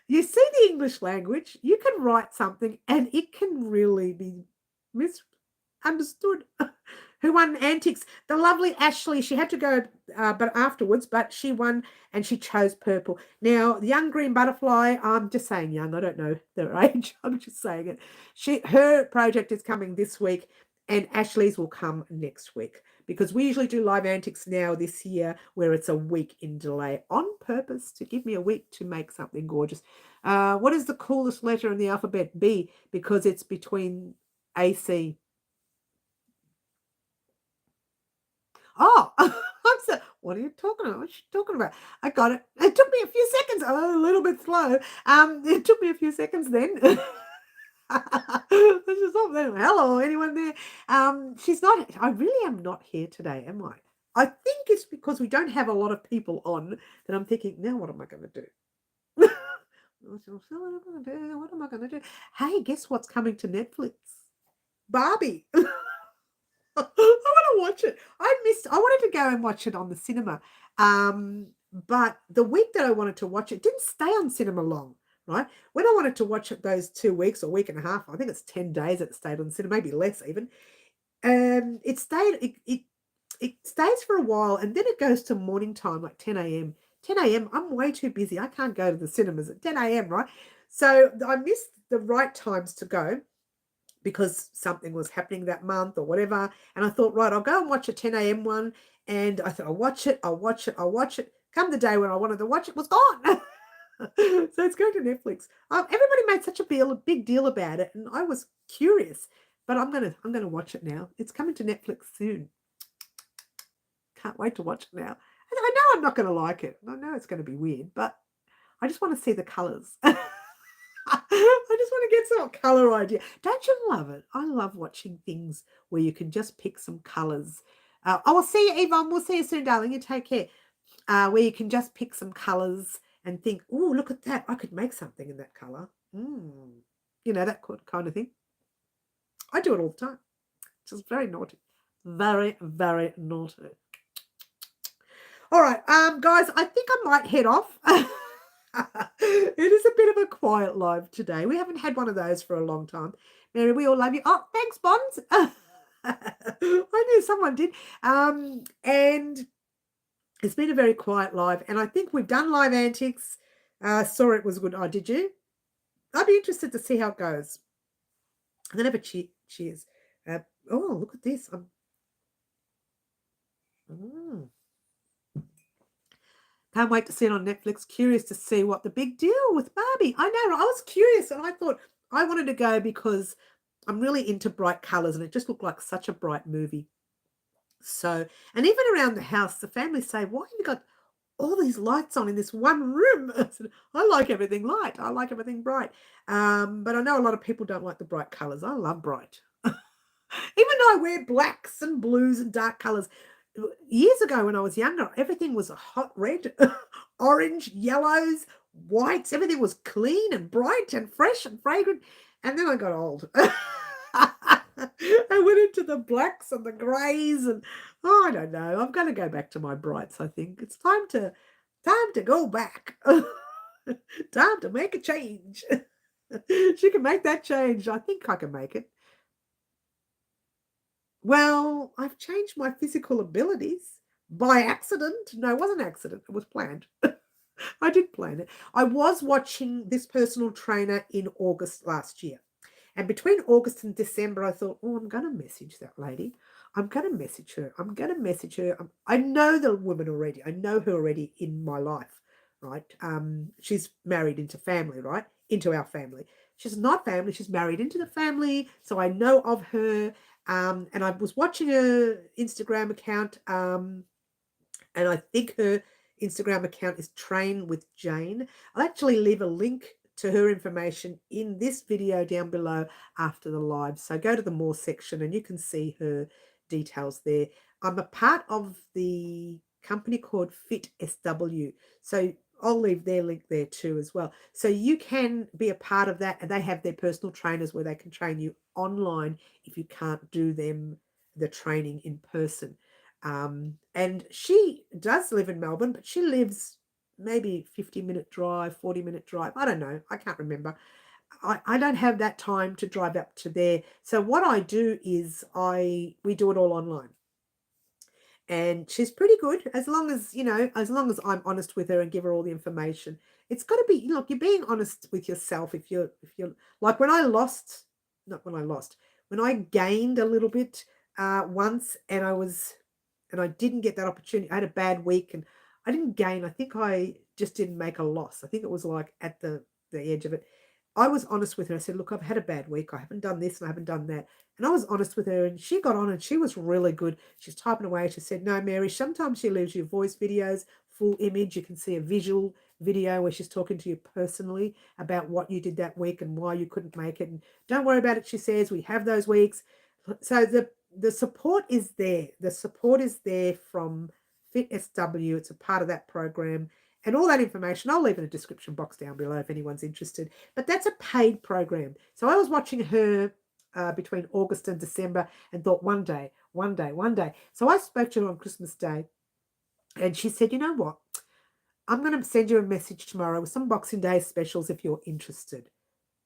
You see the English language, you can write something and it can really be misunderstood. Who won Antics? The lovely Ashley. She had to go but afterwards, but she won and she chose purple. Now, the young green butterfly, I'm just saying young, I don't know their age. I'm just saying it. Her project is coming this week and Ashley's will come next week because we usually do live antics now this year where it's a week in delay on purpose to give me a week to make something gorgeous. What is the coolest letter in the alphabet? B, because it's between AC. Oh, what are you talking about? What are you talking about? I got it. It took me a few seconds. Oh, a little bit slow. It took me a few seconds then. Hello, anyone there? She's not. I really am not here today, am I? I think it's because we don't have a lot of people on that I'm thinking, now what am I going to do? What am I going to do? Hey, guess what's coming to Netflix? Barbie. I want to watch it. I wanted to go and watch it on the cinema. But the week that I wanted to watch it didn't stay on cinema long, right? When I wanted to watch it those 2 weeks or week and a half, I think it's 10 days it stayed on cinema, maybe less even. It stayed, it stays for a while and then it goes to morning time, like 10 a.m. 10 a.m. I'm way too busy. I can't go to the cinemas at 10 a.m., right? So I missed the right times to go because something was happening that month or whatever. And I thought, right, I'll go and watch a 10 a.m. one. And I thought, I'll watch it. Come the day when I wanted to watch it was gone. So it's going to Netflix. Everybody made such a big deal about it. And I was curious, but I'm gonna watch it now. It's coming to Netflix soon. Can't wait to watch it now. And I know I'm not going to like it. I know it's going to be weird, but I just want to see the colours. I just want to get some colour idea. Don't you love it? I love watching things where you can just pick some colours. I will see you, Yvonne. We'll see you soon, darling. You take care. Where you can just pick some colours and think, oh, look at that. I could make something in that colour. You know, that kind of thing. I do it all the time. It's just very naughty. Very, very naughty. All right, guys, I think I might head off. It is a bit of a quiet live today. We haven't had one of those for a long time. Mary, we all love you. Oh, thanks, Bonds. I knew someone did. And it's been a very quiet live. And I think we've done live antics. Saw it was good. Oh, did you? I'd be interested to see how it goes. I'm going to have a cheers. Oh, look at this. Can't wait to see it on Netflix. Curious to see what the big deal with Barbie. I know, I was curious and I thought I wanted to go because I'm really into bright colours and it just looked like such a bright movie. So, and even around the house, the family say, why have you got all these lights on in this one room? I said, I like everything light. I like everything bright. But I know a lot of people don't like the bright colours. I love bright. Even though I wear blacks and blues and dark colours, years ago when I was younger, everything was a hot red, orange, yellows, whites. Everything was clean and bright and fresh and fragrant. And then I got old. I went into the blacks and the greys and I don't know. I'm going to go back to my brights, I think. It's time to go back. Time to make a change. She can make that change. I think I can make it. Well, I've changed my physical abilities by accident. No, it wasn't an accident. It was planned. I did plan it. I was watching this personal trainer in August last year. And between August and December, I thought, oh, I'm going to message that lady. I'm going to message her. I know the woman already. I know her already in my life, right? She's married into family, right? Into our family. She's not family. She's married into the family. So I know of her. And I was watching her Instagram account, and I think her Instagram account is Train with Jayne. I'll actually leave a link to her information in this video down below after the live. So go to the more section and you can see her details there. I'm a part of the company called FITSW. So I'll leave their link there too as well. So you can be a part of that, and they have their personal trainers where they can train you online if you can't do the training in person. And she does live in Melbourne, but she lives maybe 50-minute drive, 40-minute drive. I don't know. I can't remember. I don't have that time to drive up to there. So what I do is we do it all online. And she's pretty good as long as, as long as I'm honest with her and give her all the information. It's got to be, look, you're being honest with yourself. If you're like when I gained a little bit once and I didn't get that opportunity. I had a bad week and I didn't gain. I think I just didn't make a loss. I think it was like at the edge of it. I was honest with her. I said, look, I've had a bad week. I haven't done this and I haven't done that. And I was honest with her and she got on and she was really good. She's typing away. She said, no, Mary, sometimes she leaves you voice videos, full image. You can see a visual video where she's talking to you personally about what you did that week and why you couldn't make it. And don't worry about it, she says. We have those weeks. So the support is there. The support is there from FITSW. It's a part of that program. And all that information, I'll leave in the description box down below if anyone's interested. But that's a paid program. So I was watching her between August and December and thought one day. So I spoke to her on Christmas Day and she said, you know what? I'm going to send you a message tomorrow with some Boxing Day specials if you're interested.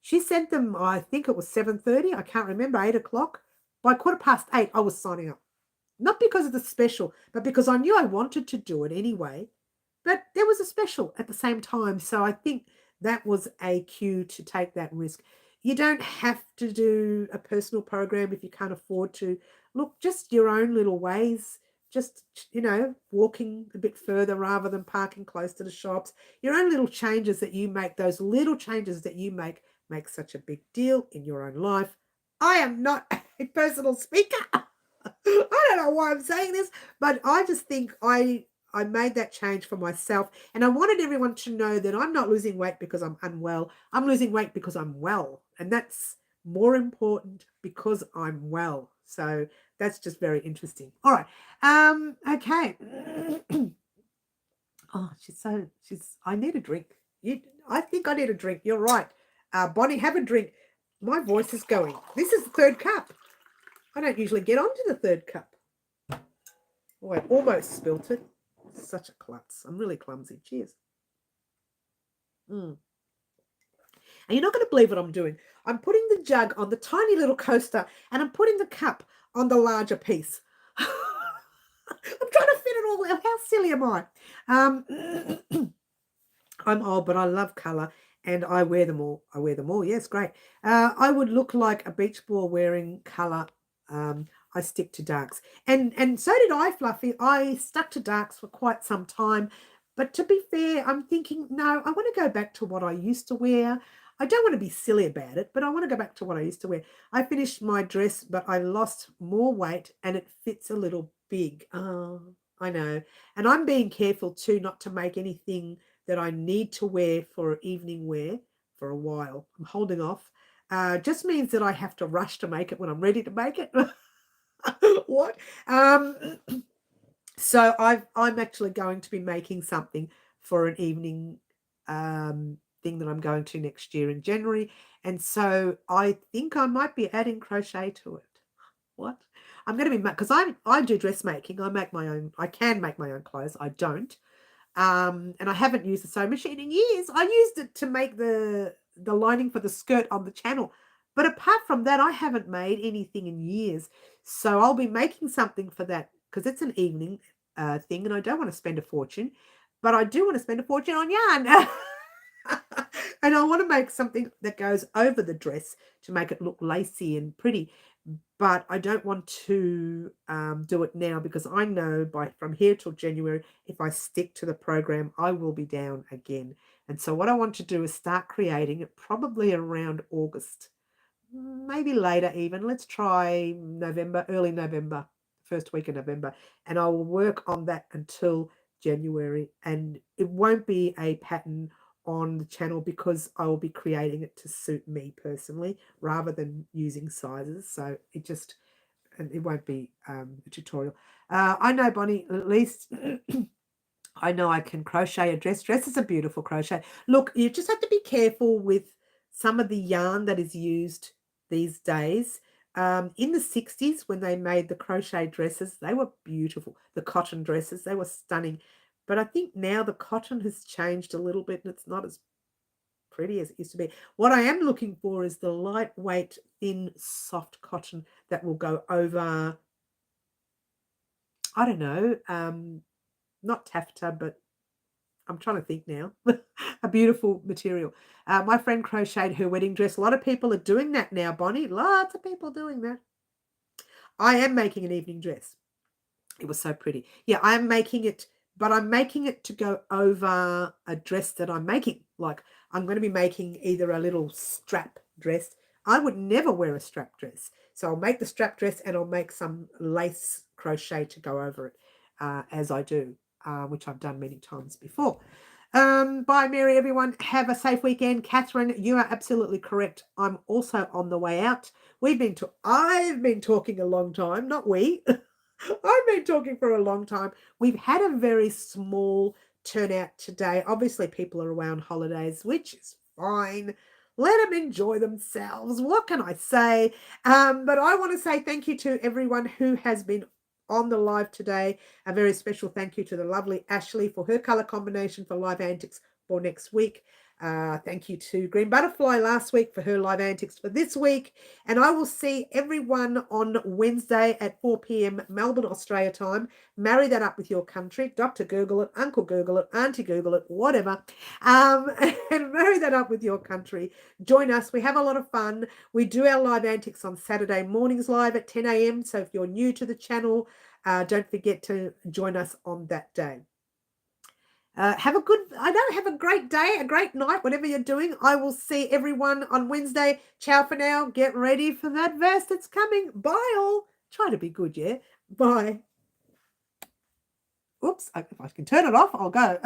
She sent them, I think it was 7:30. I can't remember, 8 o'clock. By 8:15, I was signing up. Not because of the special, but because I knew I wanted to do it anyway. But there was a special at the same time. So I think that was a cue to take that risk. You don't have to do a personal program if you can't afford to. Look, just your own little ways. Just, walking a bit further rather than parking close to the shops. Your own little changes that you make, those little changes that you make such a big deal in your own life. I am not a personal speaker. I don't know why I'm saying this, but I just think I made that change for myself. And I wanted everyone to know that I'm not losing weight because I'm unwell. I'm losing weight because I'm well. And that's more important because I'm well. So that's just very interesting. All right. Okay. Oh, I need a drink. I think I need a drink. You're right. Bonnie, have a drink. My voice is going. This is the third cup. I don't usually get onto the third cup. Oh, I almost spilt it. Such a klutz. I'm really clumsy. Cheers. And you're not going to believe what I'm doing. I'm putting the jug on the tiny little coaster and I'm putting the cup on the larger piece. I'm trying to fit it all out. How silly am I? I'm old, but I love colour and I wear them all. Yes, great. I would look like a beach ball wearing colour. I stick to darks. And so did I, Fluffy. I stuck to darks for quite some time. But to be fair, I'm thinking, no, I want to go back to what I used to wear. I don't want to be silly about it, but I want to go back to what I used to wear. I finished my dress, but I lost more weight and it fits a little big. Oh, I know. And I'm being careful too not to make anything that I need to wear for evening wear for a while. I'm holding off. Just means that I have to rush to make it when I'm ready to make it. What? So I'm actually going to be making something for an evening thing that I'm going to next year in January. And so I think I might be adding crochet to it. What? I'm going to be, because I do dressmaking. I can make my own clothes. I don't. And I haven't used the sewing machine in years. I used it to make the lining for the skirt on the channel. But apart from that, I haven't made anything in years. So I'll be making something for that because it's an evening thing and I don't want to spend a fortune. But I do want to spend a fortune on yarn. And I want to make something that goes over the dress to make it look lacy and pretty. But I don't want to do it now because I know from here till January, if I stick to the program, I will be down again. And so what I want to do is start creating it probably around August, maybe later even. Let's try November, early November, first week of November. And I will work on that until January. And it won't be a pattern on the channel because I will be creating it to suit me personally rather than using sizes. So it won't be a tutorial. I know, Bonnie, at least I know I can crochet a dress. Dress is a beautiful crochet. Look, you just have to be careful with some of the yarn that is used these days. In the 60s, when they made the crochet dresses, they were beautiful. The cotton dresses, they were stunning. But I think now the cotton has changed a little bit and it's not as pretty as it used to be. What I am looking for is the lightweight, thin, soft cotton that will go over, I don't know, not taffeta, but I'm trying to think now. A beautiful material. My friend crocheted her wedding dress. A lot of people are doing that now, Bonnie. Lots of people doing that. I am making an evening dress. It was so pretty. Yeah, I am making it, but I'm making it to go over a dress that I'm making. Like I'm going to be making either a little strap dress. I would never wear a strap dress. So I'll make the strap dress and I'll make some lace crochet to go over it as I do, which I've done many times before. Bye, Mary, everyone. Have a safe weekend. Catherine, you are absolutely correct. I'm also on the way out. I've been talking a long time, not we. I've been talking for a long time. We've had a very small turnout today. Obviously, people are away on holidays, which is fine. Let them enjoy themselves. What can I say? But I want to say thank you to everyone who has been on the live today. A very special thank you to the lovely Ashley for her color combination for Live Antics for next week. Thank you to Green Butterfly last week for her live antics for this week. And I will see everyone on Wednesday at 4 p.m. Melbourne, Australia time. Marry that up with your country. Dr. Google it, Uncle Google it, Auntie Google it, whatever. And marry that up with your country. Join us. We have a lot of fun. We do our live antics on Saturday mornings live at 10 a.m. So if you're new to the channel, don't forget to join us on that day. Have a great day, a great night, whatever you're doing. I will see everyone on Wednesday. Ciao for now. Get ready for that verse that's coming. Bye all. Try to be good, yeah? Bye. Oops, if I can turn it off, I'll go.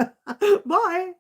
Bye.